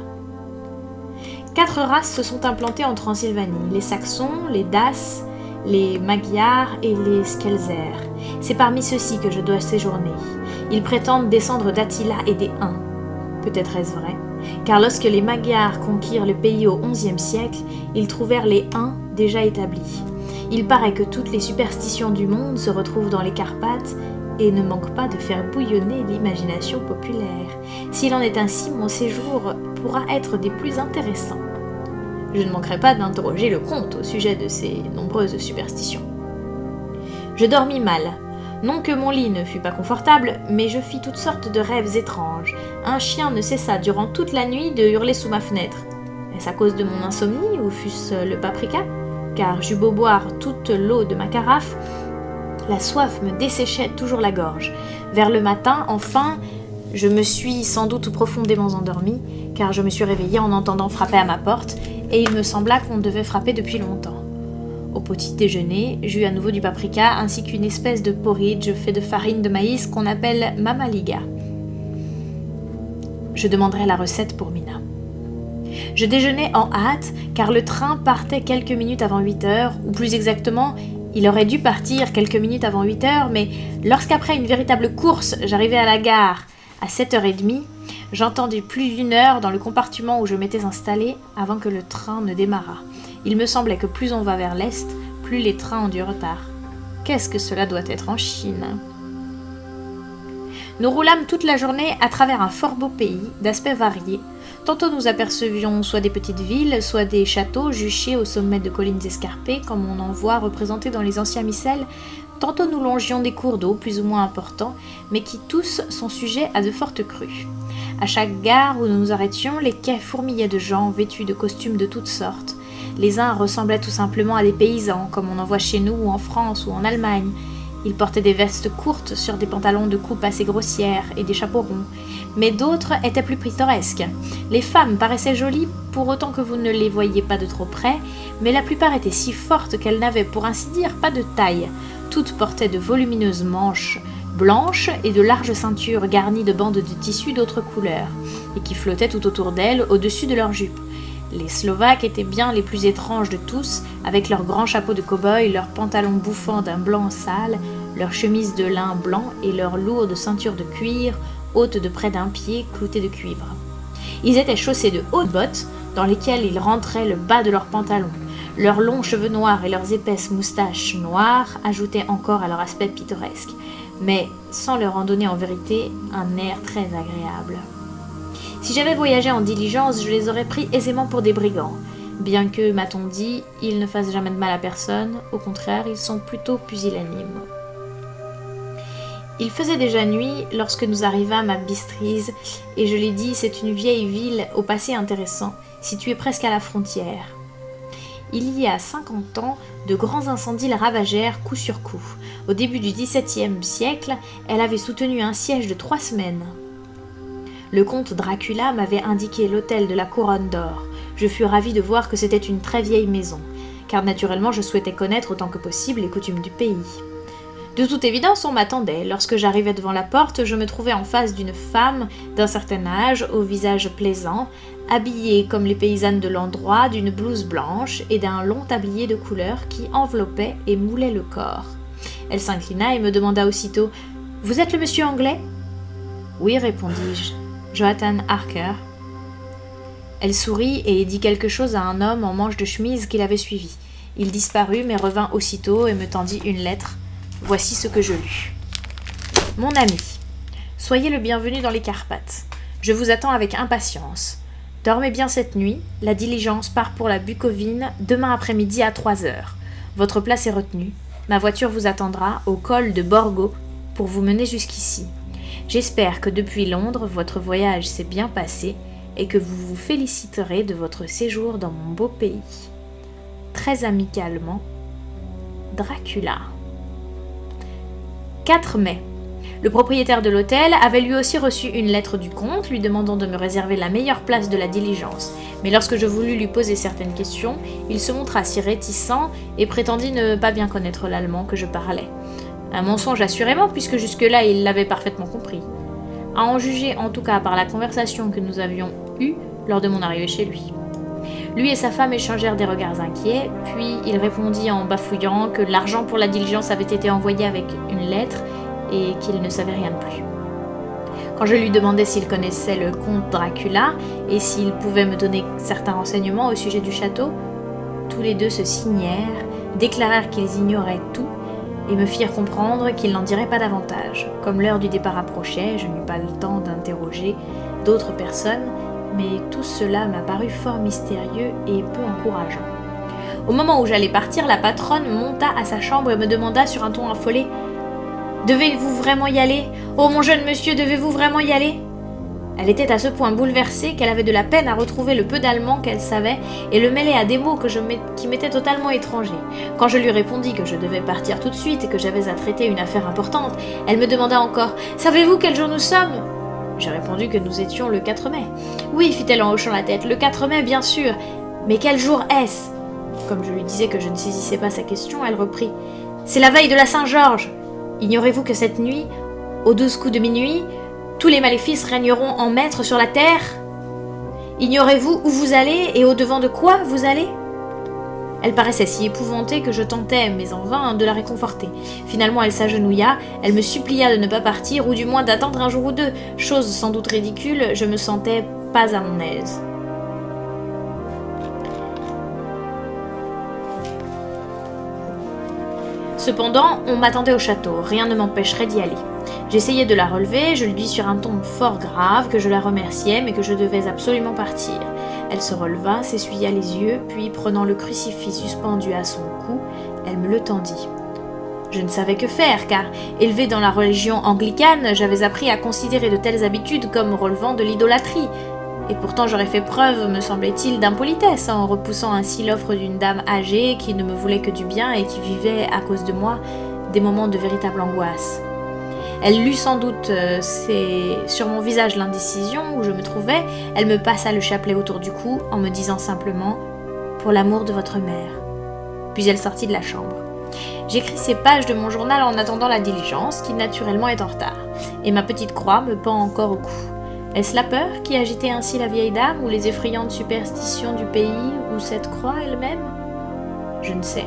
4 races se sont implantées en Transylvanie, les Saxons, les Daces, les Magyars et les Skelzer. C'est parmi ceux-ci que je dois séjourner. Ils prétendent descendre d'Attila et des Huns. Peut-être est-ce vrai, car lorsque les Magyars conquirent le pays au XIe siècle, ils trouvèrent les Huns déjà établis. Il paraît que toutes les superstitions du monde se retrouvent dans les Carpates et ne manquent pas de faire bouillonner l'imagination populaire. S'il en est ainsi, mon séjour pourra être des plus intéressants. Je ne manquerai pas d'interroger le comte au sujet de ces nombreuses superstitions. Je dormis mal. Non que mon lit ne fût pas confortable, mais je fis toutes sortes de rêves étranges. Un chien ne cessa durant toute la nuit de hurler sous ma fenêtre. Est-ce à cause de mon insomnie ou fût-ce le paprika? Car j'eus beau boire toute l'eau de ma carafe, la soif me desséchait toujours la gorge. Vers le matin, enfin, je me suis sans doute profondément endormie, car je me suis réveillée en entendant frapper à ma porte, et il me sembla qu'on devait frapper depuis longtemps. Au petit déjeuner, j'eus à nouveau du paprika, ainsi qu'une espèce de porridge fait de farine de maïs qu'on appelle mamaliga. Je demanderai la recette pour Mina. Je déjeunais en hâte, car le train partait quelques minutes avant 8 h, ou plus exactement, il aurait dû partir quelques minutes avant 8 h, mais lorsqu'après une véritable course, j'arrivai à la gare à 7 h 30, J'entendis plus d'une heure dans le compartiment où je m'étais installée avant que le train ne démarrât. Il me semblait que plus on va vers l'est, plus les trains ont du retard. Qu'est-ce que cela doit être en Chine? Nous roulâmes toute la journée à travers un fort beau pays, d'aspects variés. Tantôt nous apercevions soit des petites villes, soit des châteaux juchés au sommet de collines escarpées, comme on en voit représentés dans les anciens missels. Tantôt nous longions des cours d'eau plus ou moins importants, mais qui tous sont sujets à de fortes crues. À chaque gare où nous nous arrêtions, les quais fourmillaient de gens vêtus de costumes de toutes sortes. Les uns ressemblaient tout simplement à des paysans, comme on en voit chez nous ou en France ou en Allemagne. Ils portaient des vestes courtes sur des pantalons de coupe assez grossière et des chapeaux ronds. Mais d'autres étaient plus pittoresques. Les femmes paraissaient jolies pour autant que vous ne les voyiez pas de trop près, mais la plupart étaient si fortes qu'elles n'avaient pour ainsi dire pas de taille. Toutes portaient de volumineuses manches blanches et de larges ceintures garnies de bandes de tissu d'autres couleurs, et qui flottaient tout autour d'elles au-dessus de leurs jupes. Les Slovaques étaient bien les plus étranges de tous, avec leurs grands chapeaux de cow-boy, leurs pantalons bouffants d'un blanc sale, leurs chemises de lin blanc et leurs lourdes ceintures de cuir, hautes de près d'un pied, cloutées de cuivre. Ils étaient chaussés de hautes bottes, dans lesquelles ils rentraient le bas de leurs pantalons. Leurs longs cheveux noirs et leurs épaisses moustaches noires ajoutaient encore à leur aspect pittoresque, mais sans leur en donner en vérité un air très agréable. Si j'avais voyagé en diligence, je les aurais pris aisément pour des brigands. Bien que, m'a-t-on dit, ils ne fassent jamais de mal à personne, au contraire, ils sont plutôt pusillanimes. Il faisait déjà nuit lorsque nous arrivâmes à Bystrise, et je l'ai dit, c'est une vieille ville au passé intéressant, située presque à la frontière. Il y a 50 ans, de grands incendies la ravagèrent coup sur coup. Au début du XVIIe siècle, elle avait soutenu un siège de 3 semaines. Le comte Dracula m'avait indiqué l'hôtel de la Couronne d'Or. Je fus ravie de voir que c'était une très vieille maison, car naturellement je souhaitais connaître autant que possible les coutumes du pays. De toute évidence, on m'attendait. Lorsque j'arrivai devant la porte, je me trouvai en face d'une femme d'un certain âge, au visage plaisant, habillée comme les paysannes de l'endroit d'une blouse blanche et d'un long tablier de couleur qui enveloppait et moulait le corps. Elle s'inclina et me demanda aussitôt « Vous êtes le monsieur anglais ?» « Oui, répondis-je. Jonathan Harker. » Elle sourit et dit quelque chose à un homme en manche de chemise qui l'avait suivi. Il disparut mais revint aussitôt et me tendit une lettre. Voici ce que je lus. Mon ami, soyez le bienvenu dans les Carpates. Je vous attends avec impatience. Dormez bien cette nuit. La diligence part pour la Bucovine demain après-midi à 3 heures. Votre place est retenue. Ma voiture vous attendra au col de Borgo pour vous mener jusqu'ici. J'espère que depuis Londres, votre voyage s'est bien passé et que vous vous féliciterez de votre séjour dans mon beau pays. Très amicalement, Dracula. 4 mai. Le propriétaire de l'hôtel avait lui aussi reçu une lettre du comte lui demandant de me réserver la meilleure place de la diligence. Mais lorsque je voulus lui poser certaines questions, il se montra si réticent et prétendit ne pas bien connaître l'allemand que je parlais. Un mensonge assurément, puisque jusque-là il l'avait parfaitement compris. À en juger en tout cas par la conversation que nous avions eue lors de mon arrivée chez lui. Lui et sa femme échangèrent des regards inquiets, puis il répondit en bafouillant que l'argent pour la diligence avait été envoyé avec une lettre et qu'il ne savait rien de plus. Quand je lui demandai s'il connaissait le comte Dracula et s'il pouvait me donner certains renseignements au sujet du château, tous les deux se signèrent, déclarèrent qu'ils ignoraient tout et me firent comprendre qu'ils n'en diraient pas davantage. Comme l'heure du départ approchait, je n'eus pas le temps d'interroger d'autres personnes, mais tout cela m'a paru fort mystérieux et peu encourageant. Au moment où j'allais partir, la patronne monta à sa chambre et me demanda sur un ton affolé « Devez-vous vraiment y aller? Oh mon jeune monsieur, devez-vous vraiment y aller ?» Elle était à ce point bouleversée qu'elle avait de la peine à retrouver le peu d'allemand qu'elle savait et le mêler à des mots qui m'étaient totalement étrangers. Quand je lui répondis que je devais partir tout de suite et que j'avais à traiter une affaire importante, elle me demanda encore « Savez-vous quel jour nous sommes ?» J'ai répondu que nous étions le 4 mai. « Oui, fit-elle en hochant la tête, le 4 mai, bien sûr. Mais quel jour est-ce » Comme je lui disais que je ne saisissais pas sa question, elle reprit « C'est la veille de la Saint-Georges. Ignorez-vous que cette nuit, aux 12 coups de minuit, tous les maléfices régneront en maître sur la terre? Ignorez-vous où vous allez et au-devant de quoi vous allez ?» Elle paraissait si épouvantée que je tentais, mais en vain, de la réconforter. Finalement, elle s'agenouilla, elle me supplia de ne pas partir, ou du moins d'attendre un jour ou deux. Chose sans doute ridicule, je me sentais pas à mon aise. Cependant, on m'attendait au château, rien ne m'empêcherait d'y aller. J'essayai de la relever, je lui dis sur un ton fort grave que je la remerciais, mais que je devais absolument partir. Elle se releva, s'essuya les yeux, puis prenant le crucifix suspendu à son cou, elle me le tendit. Je ne savais que faire, car, élevée dans la religion anglicane, j'avais appris à considérer de telles habitudes comme relevant de l'idolâtrie. Et pourtant j'aurais fait preuve, me semblait-il, d'impolitesse en repoussant ainsi l'offre d'une dame âgée qui ne me voulait que du bien et qui vivait, à cause de moi, des moments de véritable angoisse. Elle lut sans doute sur mon visage l'indécision où je me trouvais. Elle me passa le chapelet autour du cou en me disant simplement « Pour l'amour de votre mère ». Puis elle sortit de la chambre. J'écris ces pages de mon journal en attendant la diligence, qui naturellement est en retard, et ma petite croix me pend encore au cou. Est-ce la peur qui agitait ainsi la vieille dame, ou les effrayantes superstitions du pays, ou cette croix elle-même? Je ne sais.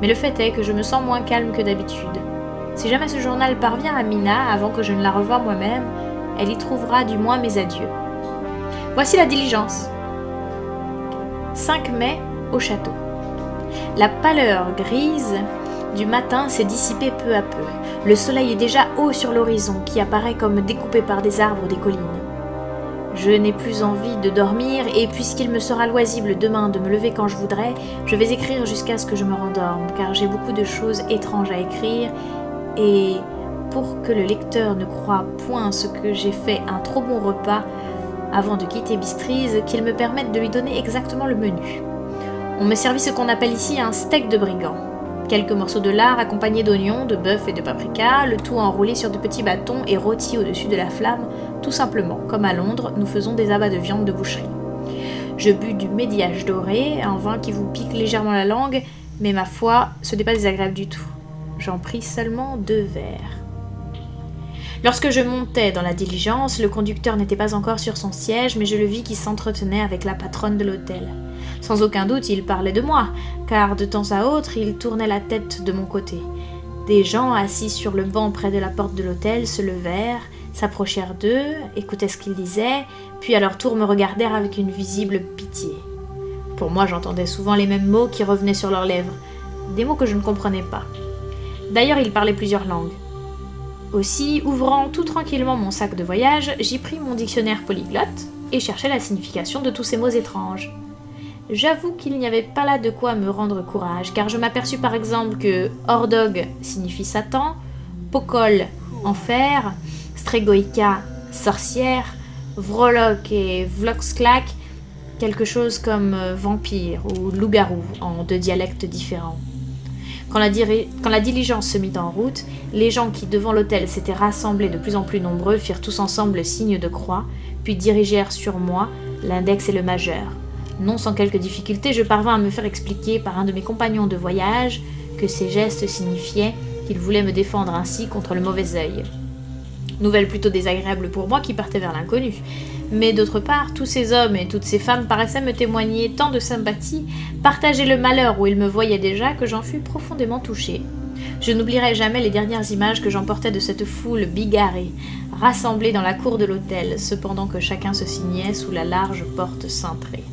Mais le fait est que je me sens moins calme que d'habitude. Si jamais ce journal parvient à Mina avant que je ne la revoie moi-même, elle y trouvera du moins mes adieux. Voici la diligence. 5 mai, au château. La pâleur grise du matin s'est dissipée peu à peu. Le soleil est déjà haut sur l'horizon, qui apparaît comme découpé par des arbres des collines. Je n'ai plus envie de dormir, et puisqu'il me sera loisible demain de me lever quand je voudrais, je vais écrire jusqu'à ce que je me rendorme, car j'ai beaucoup de choses étranges à écrire, et pour que le lecteur ne croie point ce que j'ai fait un trop bon repas avant de quitter Bistrise, qu'il me permette de lui donner exactement le menu. On me servit ce qu'on appelle ici un steak de brigand. Quelques morceaux de lard accompagnés d'oignons, de bœuf et de paprika, le tout enroulé sur de petits bâtons et rôti au-dessus de la flamme, tout simplement, comme à Londres, nous faisons des abats de viande de boucherie. Je bus du médiage doré, un vin qui vous pique légèrement la langue, mais ma foi, ce n'est pas désagréable du tout. J'en pris seulement 2 verres. Lorsque je montais dans la diligence, le conducteur n'était pas encore sur son siège, mais je le vis qui s'entretenait avec la patronne de l'hôtel. Sans aucun doute, il parlait de moi, car de temps à autre, il tournait la tête de mon côté. Des gens assis sur le banc près de la porte de l'hôtel se levèrent, s'approchèrent d'eux, écoutaient ce qu'ils disaient, puis à leur tour me regardèrent avec une visible pitié. Pour moi, j'entendais souvent les mêmes mots qui revenaient sur leurs lèvres, des mots que je ne comprenais pas. D'ailleurs, ils parlaient plusieurs langues. Aussi, ouvrant tout tranquillement mon sac de voyage, j'y pris mon dictionnaire polyglotte et cherchai la signification de tous ces mots étranges. J'avoue qu'il n'y avait pas là de quoi me rendre courage, car je m'aperçus par exemple que Ordog signifie Satan, Pokol, enfer, Stregoïka, sorcière, Vrolok et Vloxclac, quelque chose comme vampire ou loup-garou en 2 dialectes différents. Quand la diligence se mit en route, les gens qui, devant l'hôtel, s'étaient rassemblés de plus en plus nombreux firent tous ensemble signe de croix, puis dirigèrent sur moi l'index et le majeur. Non sans quelques difficultés, je parvins à me faire expliquer par un de mes compagnons de voyage que ces gestes signifiaient qu'il voulait me défendre ainsi contre le mauvais œil. Nouvelle plutôt désagréable pour moi qui partais vers l'inconnu. Mais d'autre part, tous ces hommes et toutes ces femmes paraissaient me témoigner tant de sympathie, partager le malheur où ils me voyaient déjà, que j'en fus profondément touchée. Je n'oublierai jamais les dernières images que j'emportais de cette foule bigarrée, rassemblée dans la cour de l'hôtel, cependant que chacun se signait sous la large porte cintrée.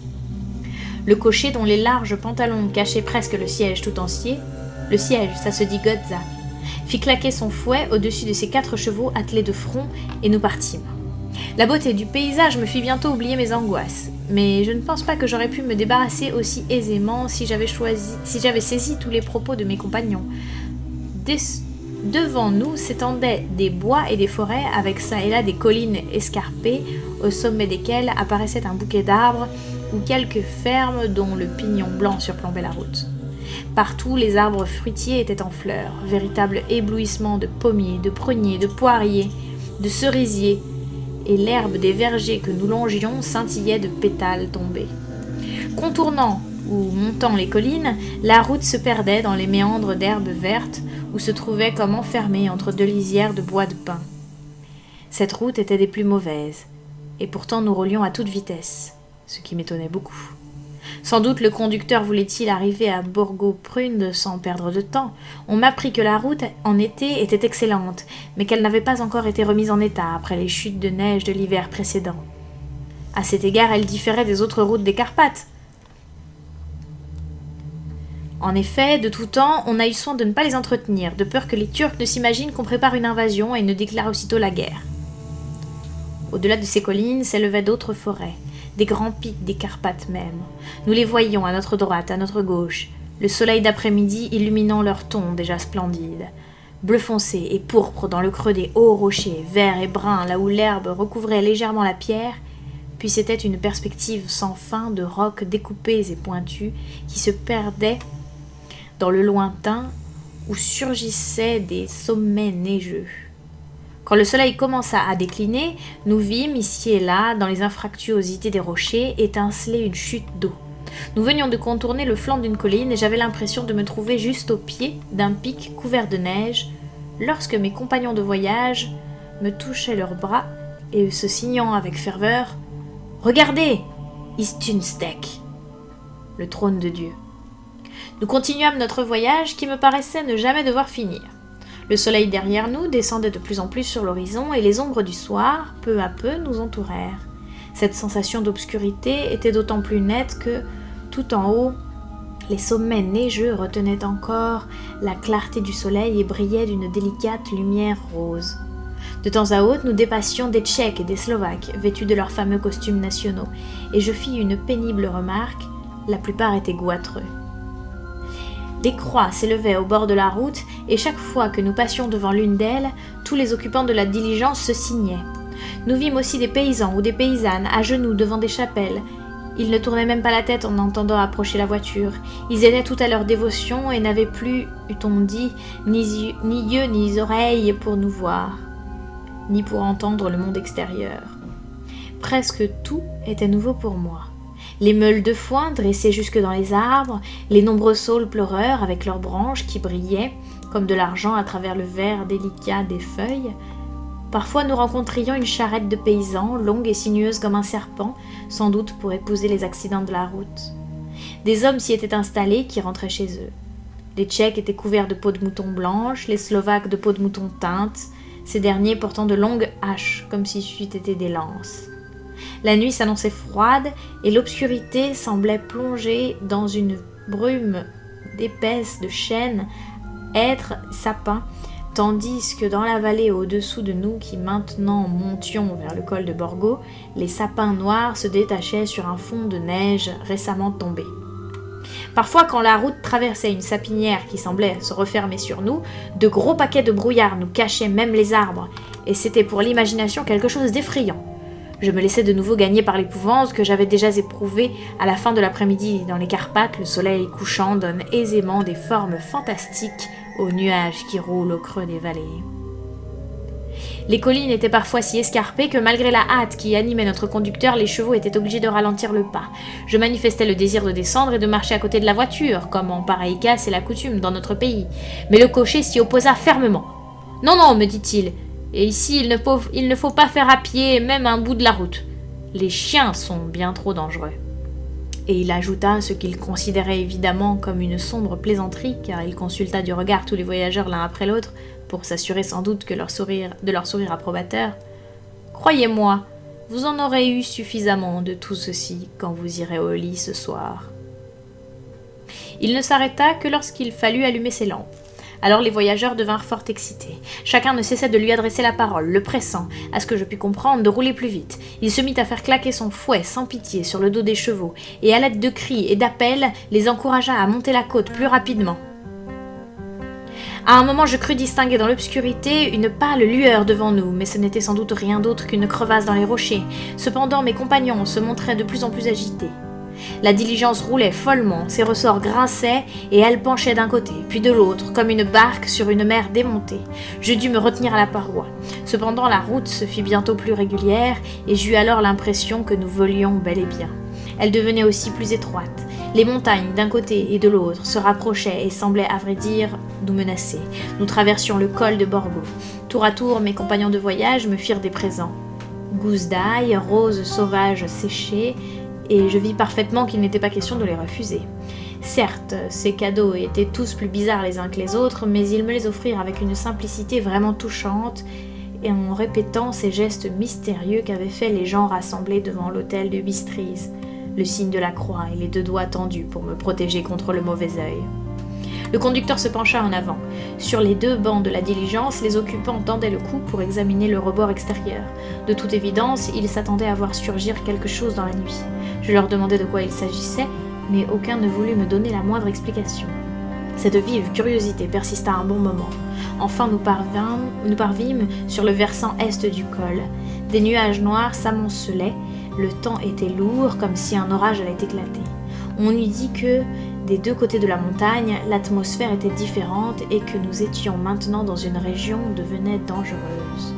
Le cocher, dont les larges pantalons cachaient presque le siège tout entier, le siège, ça se dit Gotza, fit claquer son fouet au-dessus de ses 4 chevaux attelés de front, et nous partîmes. La beauté du paysage me fit bientôt oublier mes angoisses, mais je ne pense pas que j'aurais pu me débarrasser aussi aisément si j'avais saisi tous les propos de mes compagnons. Devant nous s'étendaient des bois et des forêts, avec çà et là des collines escarpées, au sommet desquelles apparaissait un bouquet d'arbres ou quelques fermes dont le pignon blanc surplombait la route. Partout, les arbres fruitiers étaient en fleurs, véritable éblouissement de pommiers, de pruniers, de poiriers, de cerisiers, et l'herbe des vergers que nous longions scintillait de pétales tombés. Contournant ou montant les collines, la route se perdait dans les méandres d'herbes vertes où se trouvait comme enfermée entre 2 lisières de bois de pin. Cette route était des plus mauvaises, et pourtant nous roulions à toute vitesse, ce qui m'étonnait beaucoup. Sans doute le conducteur voulait-il arriver à Borgo-Prund sans perdre de temps. On m'apprit que la route en été était excellente, mais qu'elle n'avait pas encore été remise en état après les chutes de neige de l'hiver précédent. À cet égard, elle différait des autres routes des Carpates. En effet, de tout temps, on a eu soin de ne pas les entretenir, de peur que les Turcs ne s'imaginent qu'on prépare une invasion et ne déclarent aussitôt la guerre. Au-delà de ces collines s'élevaient d'autres forêts, des grands pics des Carpates même. Nous les voyions à notre droite, à notre gauche, le soleil d'après-midi illuminant leurs tons déjà splendides. Bleu foncé et pourpre dans le creux des hauts rochers, vert et brun là où l'herbe recouvrait légèrement la pierre, puis c'était une perspective sans fin de rocs découpés et pointus qui se perdaient dans le lointain où surgissaient des sommets neigeux. Quand le soleil commença à décliner, nous vîmes ici et là, dans les infractuosités des rochers, étinceler une chute d'eau. Nous venions de contourner le flanc d'une colline et j'avais l'impression de me trouver juste au pied d'un pic couvert de neige, lorsque mes compagnons de voyage me touchaient leurs bras et se signant avec ferveur « Regardez, Istunstek !» le trône de Dieu. Nous continuâmes notre voyage qui me paraissait ne jamais devoir finir. Le soleil derrière nous descendait de plus en plus sur l'horizon et les ombres du soir, peu à peu, nous entourèrent. Cette sensation d'obscurité était d'autant plus nette que, tout en haut, les sommets neigeux retenaient encore la clarté du soleil et brillaient d'une délicate lumière rose. De temps à autre, nous dépassions des Tchèques et des Slovaques, vêtus de leurs fameux costumes nationaux, et je fis une pénible remarque, la plupart étaient goitreux. Des croix s'élevaient au bord de la route, et chaque fois que nous passions devant l'une d'elles, tous les occupants de la diligence se signaient. Nous vîmes aussi des paysans ou des paysannes à genoux devant des chapelles. Ils ne tournaient même pas la tête en entendant approcher la voiture. Ils étaient tout à leur dévotion et n'avaient plus, eût-on dit, ni yeux ni oreilles pour nous voir, ni pour entendre le monde extérieur. Presque tout était nouveau pour moi. Les meules de foin dressées jusque dans les arbres, les nombreux saules pleureurs avec leurs branches qui brillaient comme de l'argent à travers le vert délicat des feuilles. Parfois nous rencontrions une charrette de paysans, longue et sinueuse comme un serpent, sans doute pour épouser les accidents de la route. Des hommes s'y étaient installés qui rentraient chez eux. Les Tchèques étaient couverts de peaux de mouton blanches, les Slovaques de peaux de mouton teintes, ces derniers portant de longues haches comme si c'eût été des lances. La nuit s'annonçait froide et l'obscurité semblait plonger dans une brume épaisse de chênes, hêtres, sapins, tandis que dans la vallée au-dessous de nous, qui maintenant montions vers le col de Borgo, les sapins noirs se détachaient sur un fond de neige récemment tombé. Parfois, quand la route traversait une sapinière qui semblait se refermer sur nous, de gros paquets de brouillard nous cachaient même les arbres, et c'était pour l'imagination quelque chose d'effrayant. Je me laissais de nouveau gagner par l'épouvante que j'avais déjà éprouvée à la fin de l'après-midi. Dans les Carpates, le soleil couchant donne aisément des formes fantastiques aux nuages qui roulent au creux des vallées. Les collines étaient parfois si escarpées que malgré la hâte qui animait notre conducteur, les chevaux étaient obligés de ralentir le pas. Je manifestais le désir de descendre et de marcher à côté de la voiture, comme en pareil cas c'est la coutume dans notre pays. Mais le cocher s'y opposa fermement. « Non, non, me dit-il, et ici il ne faut pas faire à pied même un bout de la route. Les chiens sont bien trop dangereux. » Et il ajouta ce qu'il considérait évidemment comme une sombre plaisanterie, car il consulta du regard tous les voyageurs l'un après l'autre, pour s'assurer sans doute de leur sourire approbateur. « Croyez-moi, vous en aurez eu suffisamment de tout ceci quand vous irez au lit ce soir. » Il ne s'arrêta que lorsqu'il fallut allumer ses lampes. Alors les voyageurs devinrent fort excités. Chacun ne cessait de lui adresser la parole, le pressant, à ce que je pus comprendre, de rouler plus vite. Il se mit à faire claquer son fouet sans pitié sur le dos des chevaux, et à l'aide de cris et d'appels, les encouragea à monter la côte plus rapidement. À un moment, je crus distinguer dans l'obscurité une pâle lueur devant nous, mais ce n'était sans doute rien d'autre qu'une crevasse dans les rochers. Cependant, mes compagnons se montraient de plus en plus agités. La diligence roulait follement, ses ressorts grinçaient et elle penchait d'un côté, puis de l'autre, comme une barque sur une mer démontée. Je dus me retenir à la paroi. Cependant, la route se fit bientôt plus régulière et j'eus alors l'impression que nous volions bel et bien. Elle devenait aussi plus étroite. Les montagnes, d'un côté et de l'autre, se rapprochaient et semblaient, à vrai dire, nous menacer. Nous traversions le col de Borgo. Tour à tour, mes compagnons de voyage me firent des présents. Gousses d'ail, roses sauvages séchées, et je vis parfaitement qu'il n'était pas question de les refuser. Certes, ces cadeaux étaient tous plus bizarres les uns que les autres, mais ils me les offrirent avec une simplicité vraiment touchante, et en répétant ces gestes mystérieux qu'avaient fait les gens rassemblés devant l'hôtel de Bistrise, le signe de la croix et les 2 doigts tendus pour me protéger contre le mauvais œil. Le conducteur se pencha en avant. Sur les 2 bancs de la diligence, les occupants tendaient le cou pour examiner le rebord extérieur. De toute évidence, ils s'attendaient à voir surgir quelque chose dans la nuit. Je leur demandai de quoi il s'agissait, mais aucun ne voulut me donner la moindre explication. Cette vive curiosité persista un bon moment. Enfin, nous parvîmes sur le versant est du col. Des nuages noirs s'amoncelaient, le temps était lourd, comme si un orage allait éclater. On eût dit que, des 2 côtés de la montagne, l'atmosphère était différente et que nous étions maintenant dans une région devenue dangereuse.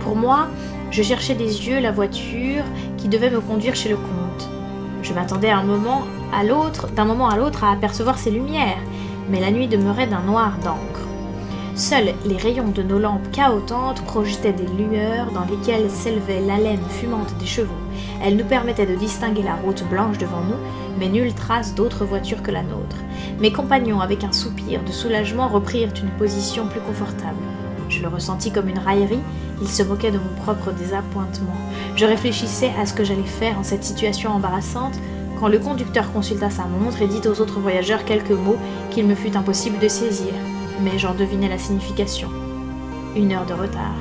Pour moi, je cherchais des yeux la voiture qui devait me conduire chez le comte. Je m'attendais d'un moment à l'autre à apercevoir ses lumières, mais la nuit demeurait d'un noir d'encre. Seuls les rayons de nos lampes cahotantes projetaient des lueurs dans lesquelles s'élevait l'haleine fumante des chevaux. Elles nous permettaient de distinguer la route blanche devant nous, mais nulle trace d'autre voiture que la nôtre. Mes compagnons, avec un soupir de soulagement, reprirent une position plus confortable. Je le ressentis comme une raillerie, ils se moquaient de mon propre désappointement. Je réfléchissais à ce que j'allais faire en cette situation embarrassante, quand le conducteur consulta sa montre et dit aux autres voyageurs quelques mots qu'il me fut impossible de saisir. Mais j'en devinais la signification. 1 heure de retard.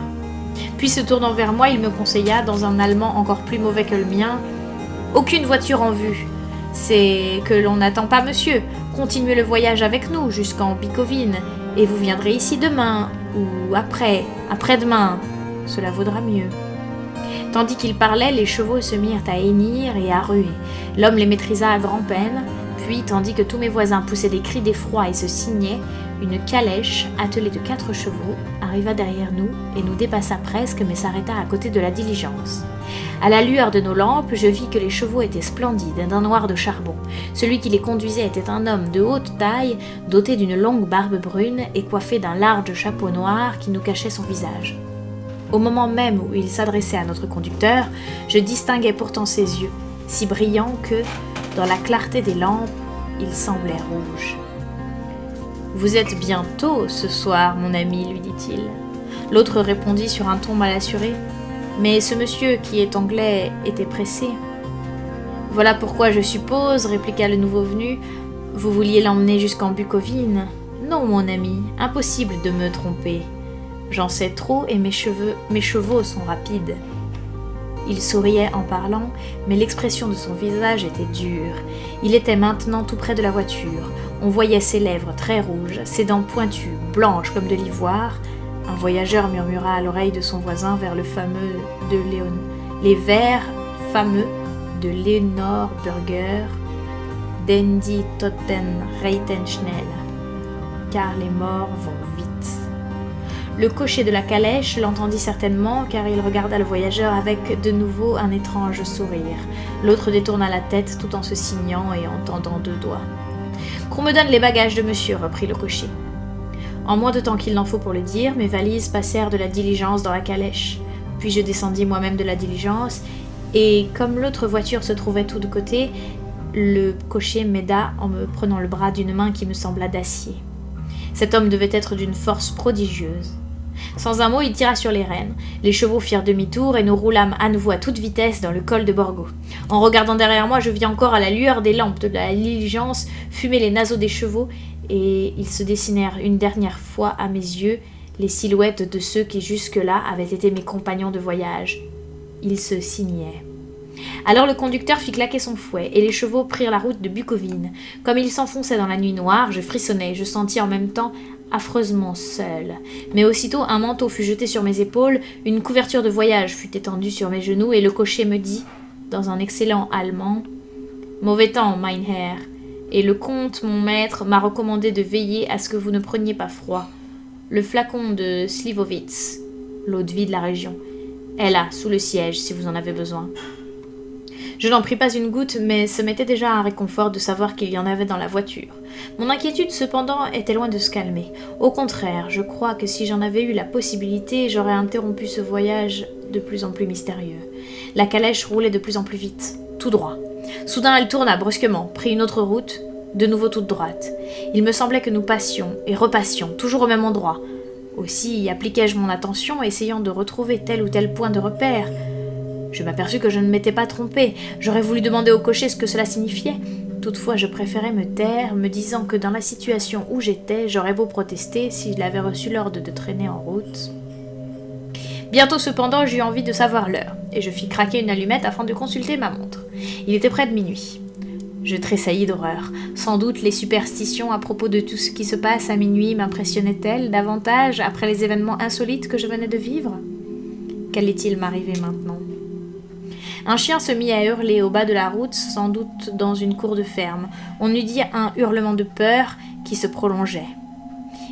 Puis se tournant vers moi, il me conseilla, dans un allemand encore plus mauvais que le mien, « Aucune voiture en vue. C'est que l'on n'attend pas monsieur. Continuez le voyage avec nous jusqu'en Bicovine, et vous viendrez ici demain, ou après-demain. Cela vaudra mieux. » Tandis qu'il parlait, les chevaux se mirent à hennir et à ruer. L'homme les maîtrisa à grand-peine, puis, tandis que tous mes voisins poussaient des cris d'effroi et se signaient, une calèche, attelée de 4 chevaux, arriva derrière nous et nous dépassa presque, mais s'arrêta à côté de la diligence. À la lueur de nos lampes, je vis que les chevaux étaient splendides, d'un noir de charbon. Celui qui les conduisait était un homme de haute taille, doté d'une longue barbe brune et coiffé d'un large chapeau noir qui nous cachait son visage. Au moment même où il s'adressait à notre conducteur, je distinguais pourtant ses yeux, si brillants que, dans la clarté des lampes, ils semblaient rouges. « Vous êtes bien tôt ce soir, mon ami, lui dit-il. » L'autre répondit sur un ton mal assuré. « Mais ce monsieur, qui est anglais, était pressé. »« Voilà pourquoi je suppose, répliqua le nouveau venu, vous vouliez l'emmener jusqu'en Bucovine. Non, mon ami, impossible de me tromper. J'en sais trop et mes chevaux sont rapides. » Il souriait en parlant, mais l'expression de son visage était dure. Il était maintenant tout près de la voiture. On voyait ses lèvres très rouges, ses dents pointues, blanches comme de l'ivoire. Un voyageur murmura à l'oreille de son voisin vers les vers fameux de Leonor Burger, Dendi Toten Reiten Schnell, car les morts vont vite. Le cocher de la calèche l'entendit certainement, car il regarda le voyageur avec de nouveau un étrange sourire. L'autre détourna la tête tout en se signant et en tendant 2 doigts. « Qu'on me donne les bagages de monsieur, reprit le cocher. En moins de temps qu'il n'en faut pour le dire, mes valises passèrent de la diligence dans la calèche. Puis je descendis moi-même de la diligence, et comme l'autre voiture se trouvait tout de côté, le cocher m'aida en me prenant le bras d'une main qui me sembla d'acier. Cet homme devait être d'une force prodigieuse. Sans un mot, il tira sur les rênes. Les chevaux firent demi-tour et nous roulâmes à nouveau à toute vitesse dans le col de Borgo. En regardant derrière moi, je vis encore à la lueur des lampes de la diligence fumer les naseaux des chevaux et ils se dessinèrent une dernière fois à mes yeux les silhouettes de ceux qui jusque-là avaient été mes compagnons de voyage. Ils se signaient. Alors le conducteur fit claquer son fouet, et les chevaux prirent la route de Bucovine. Comme ils s'enfonçaient dans la nuit noire, je frissonnais, je sentis en même temps affreusement seul. Mais aussitôt un manteau fut jeté sur mes épaules, une couverture de voyage fut étendue sur mes genoux, et le cocher me dit, dans un excellent allemand, « Mauvais temps, mein Herr, et le comte, mon maître, m'a recommandé de veiller à ce que vous ne preniez pas froid. Le flacon de Slivovitz, l'eau-de-vie de la région, est là, sous le siège, si vous en avez besoin. » Je n'en pris pas une goutte, mais ce m'était déjà un réconfort de savoir qu'il y en avait dans la voiture. Mon inquiétude, cependant, était loin de se calmer. Au contraire, je crois que si j'en avais eu la possibilité, j'aurais interrompu ce voyage de plus en plus mystérieux. La calèche roulait de plus en plus vite. tout droit. Soudain, elle tourna brusquement, prit une autre route, de nouveau toute droite. Il me semblait que nous passions et repassions, toujours au même endroit. Aussi y appliquai-je mon attention, essayant de retrouver tel ou tel point de repère. Je m'aperçus que je ne m'étais pas trompée. J'aurais voulu demander au cocher ce que cela signifiait. Toutefois, je préférais me taire, me disant que dans la situation où j'étais, j'aurais beau protester s'il avait reçu l'ordre de traîner en route. Bientôt cependant, j'eus envie de savoir l'heure, et je fis craquer une allumette afin de consulter ma montre. Il était près de minuit. Je tressaillis d'horreur. Sans doute les superstitions à propos de tout ce qui se passe à minuit m'impressionnaient-elles davantage après les événements insolites que je venais de vivre? Qu'allait-il m'arriver maintenant? Un chien se mit à hurler au bas de la route, sans doute dans une cour de ferme. On eût dit un hurlement de peur qui se prolongeait.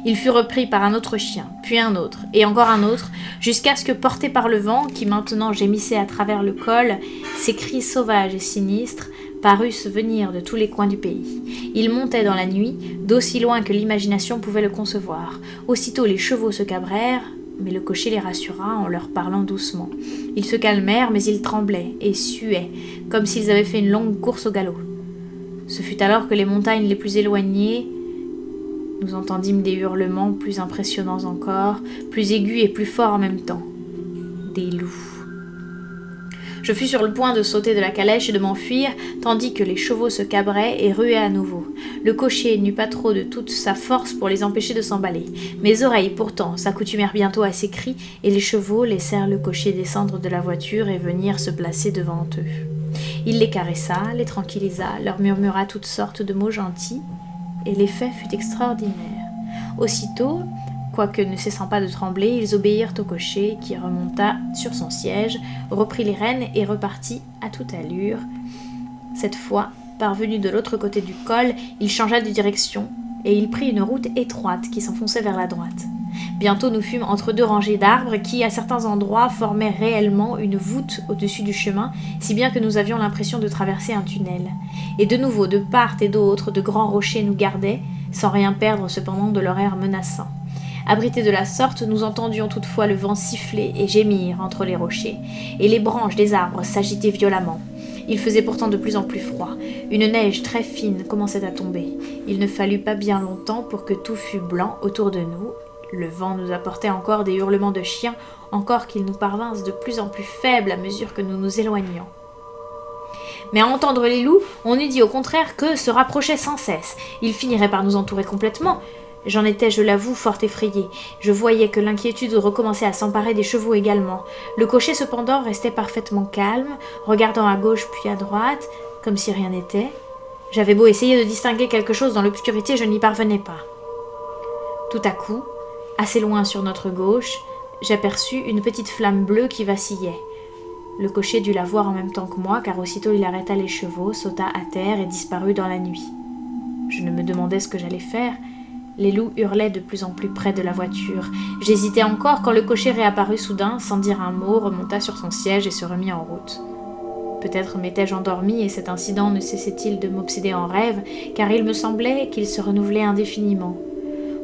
Il fut repris par un autre chien, puis un autre, et encore un autre, jusqu'à ce que, porté par le vent, qui maintenant gémissait à travers le col, ces cris sauvages et sinistres parussent venir de tous les coins du pays. Ils montaient dans la nuit, d'aussi loin que l'imagination pouvait le concevoir. Aussitôt les chevaux se cabrèrent, mais le cocher les rassura en leur parlant doucement. Ils se calmèrent, mais ils tremblaient et suaient, comme s'ils avaient fait une longue course au galop. Ce fut alors que les montagnes les plus éloignées, nous entendîmes des hurlements plus impressionnants encore, plus aigus et plus forts en même temps. Des loups. Je fus sur le point de sauter de la calèche et de m'enfuir, tandis que les chevaux se cabraient et ruaient à nouveau. Le cocher n'eut pas trop de toute sa force pour les empêcher de s'emballer. Mes oreilles, pourtant, s'accoutumèrent bientôt à ces cris, et les chevaux laissèrent le cocher descendre de la voiture et venir se placer devant eux. Il les caressa, les tranquillisa, leur murmura toutes sortes de mots gentils, et l'effet fut extraordinaire. Aussitôt, quoique ne cessant pas de trembler, ils obéirent au cocher qui remonta sur son siège, reprit les rênes et repartit à toute allure. Cette fois, parvenu de l'autre côté du col, il changea de direction et il prit une route étroite qui s'enfonçait vers la droite. Bientôt nous fûmes entre deux rangées d'arbres qui, à certains endroits, formaient réellement une voûte au-dessus du chemin, si bien que nous avions l'impression de traverser un tunnel. Et de nouveau, de part et d'autre, de grands rochers nous gardaient, sans rien perdre cependant de leur air menaçant. Abrités de la sorte, nous entendions toutefois le vent siffler et gémir entre les rochers, et les branches des arbres s'agitaient violemment. Il faisait pourtant de plus en plus froid. Une neige très fine commençait à tomber. Il ne fallut pas bien longtemps pour que tout fût blanc autour de nous. Le vent nous apportait encore des hurlements de chiens, encore qu'ils nous parvinssent de plus en plus faibles à mesure que nous nous éloignions. Mais à entendre les loups, on eût dit au contraire qu'eux se rapprochaient sans cesse. Ils finiraient par nous entourer complètement. J'en étais, je l'avoue, fort effrayée. Je voyais que l'inquiétude recommençait à s'emparer des chevaux également. Le cocher, cependant, restait parfaitement calme, regardant à gauche puis à droite, comme si rien n'était. J'avais beau essayer de distinguer quelque chose dans l'obscurité, je n'y parvenais pas. Tout à coup, assez loin sur notre gauche, j'aperçus une petite flamme bleue qui vacillait. Le cocher dut la voir en même temps que moi, car aussitôt il arrêta les chevaux, sauta à terre et disparut dans la nuit. Je ne me demandais ce que j'allais faire. Les loups hurlaient de plus en plus près de la voiture. J'hésitais encore quand le cocher réapparut soudain, sans dire un mot, remonta sur son siège et se remit en route. Peut-être m'étais-je endormie et cet incident ne cessait-il de m'obséder en rêve, car il me semblait qu'il se renouvelait indéfiniment.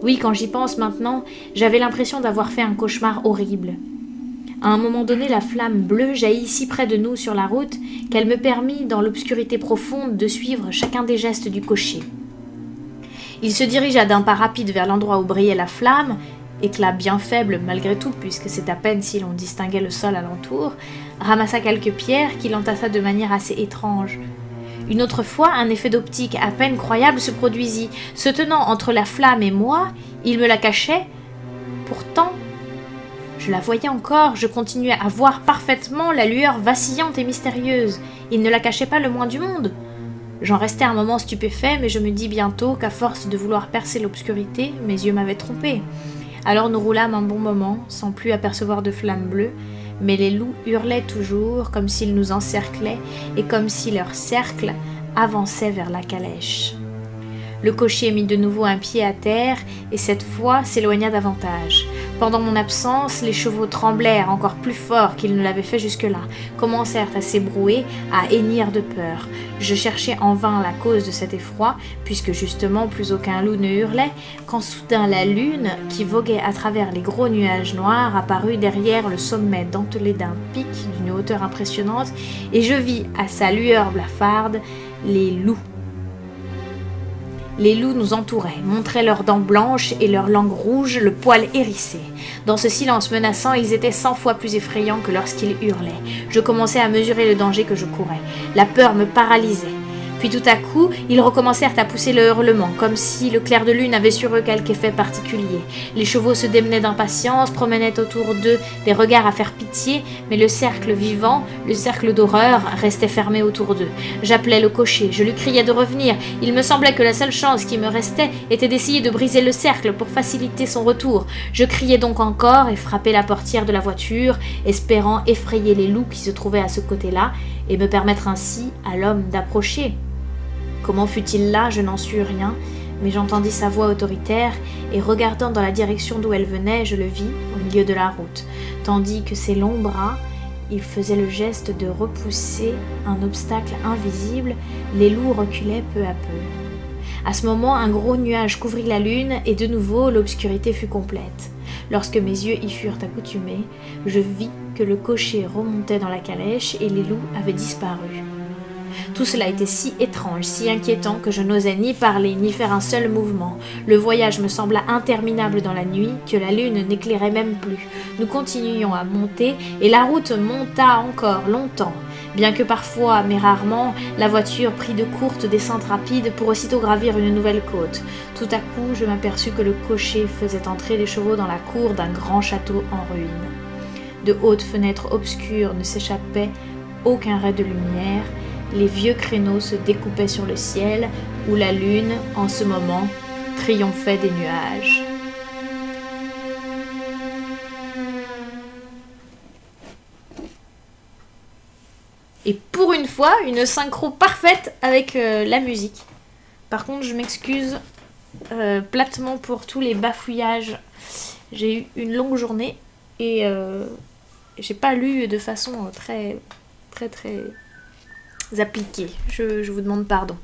Oui, quand j'y pense maintenant, j'avais l'impression d'avoir fait un cauchemar horrible. À un moment donné, la flamme bleue jaillit si près de nous sur la route qu'elle me permit, dans l'obscurité profonde, de suivre chacun des gestes du cocher. Il se dirigea d'un pas rapide vers l'endroit où brillait la flamme, éclat bien faible malgré tout, puisque c'est à peine si l'on distinguait le sol alentour, ramassa quelques pierres qu'il entassa de manière assez étrange. Une autre fois, un effet d'optique à peine croyable se produisit. Se tenant entre la flamme et moi, il me la cachait. Pourtant, je la voyais encore, je continuais à voir parfaitement la lueur vacillante et mystérieuse. Il ne la cachait pas le moins du monde. J'en restai un moment stupéfait, mais je me dis bientôt qu'à force de vouloir percer l'obscurité, mes yeux m'avaient trompé. Alors nous roulâmes un bon moment, sans plus apercevoir de flammes bleues, mais les loups hurlaient toujours, comme s'ils nous encerclaient, et comme si leur cercle avançait vers la calèche. Le cocher mit de nouveau un pied à terre, et cette fois s'éloigna davantage. Pendant mon absence, les chevaux tremblèrent encore plus fort qu'ils ne l'avaient fait jusque-là, commencèrent à s'ébrouer, à hennir de peur. Je cherchais en vain la cause de cet effroi, puisque justement plus aucun loup ne hurlait, quand soudain la lune, qui voguait à travers les gros nuages noirs, apparut derrière le sommet dentelé d'un pic d'une hauteur impressionnante, et je vis à sa lueur blafarde les loups. Les loups nous entouraient, montraient leurs dents blanches et leurs langues rouges, le poil hérissé. Dans ce silence menaçant, ils étaient 100 fois plus effrayants que lorsqu'ils hurlaient. Je commençais à mesurer le danger que je courais. La peur me paralysait. Puis tout à coup, ils recommencèrent à pousser le hurlement, comme si le clair de lune avait sur eux quelque effet particulier. Les chevaux se démenaient d'impatience, promenaient autour d'eux des regards à faire pitié, mais le cercle vivant, le cercle d'horreur, restait fermé autour d'eux. J'appelais le cocher, je lui criais de revenir. Il me semblait que la seule chance qui me restait était d'essayer de briser le cercle pour faciliter son retour. Je criais donc encore et frappais la portière de la voiture, espérant effrayer les loups qui se trouvaient à ce côté-là, et me permettre ainsi à l'homme d'approcher. Comment fut-il là, je n'en sus rien, mais j'entendis sa voix autoritaire, et regardant dans la direction d'où elle venait, je le vis au milieu de la route, tandis que ses longs bras, il faisait le geste de repousser un obstacle invisible, les loups reculaient peu à peu. À ce moment, un gros nuage couvrit la lune, et de nouveau l'obscurité fut complète. Lorsque mes yeux y furent accoutumés, je vis que le cocher remontait dans la calèche, et les loups avaient disparu. Tout cela était si étrange, si inquiétant que je n'osais ni parler ni faire un seul mouvement. Le voyage me sembla interminable dans la nuit, que la lune n'éclairait même plus. Nous continuions à monter et la route monta encore longtemps. Bien que parfois, mais rarement, la voiture prit de courtes descentes rapides pour aussitôt gravir une nouvelle côte. Tout à coup, je m'aperçus que le cocher faisait entrer les chevaux dans la cour d'un grand château en ruine. De hautes fenêtres obscures ne s'échappait aucun ray de lumière. Les vieux créneaux se découpaient sur le ciel, où la lune, en ce moment, triomphait des nuages. Et pour une fois, une synchro parfaite avec la musique. Par contre, je m'excuse platement pour tous les bafouillages. J'ai eu une longue journée et j'ai pas lu de façon très appliquée. Je vous demande pardon.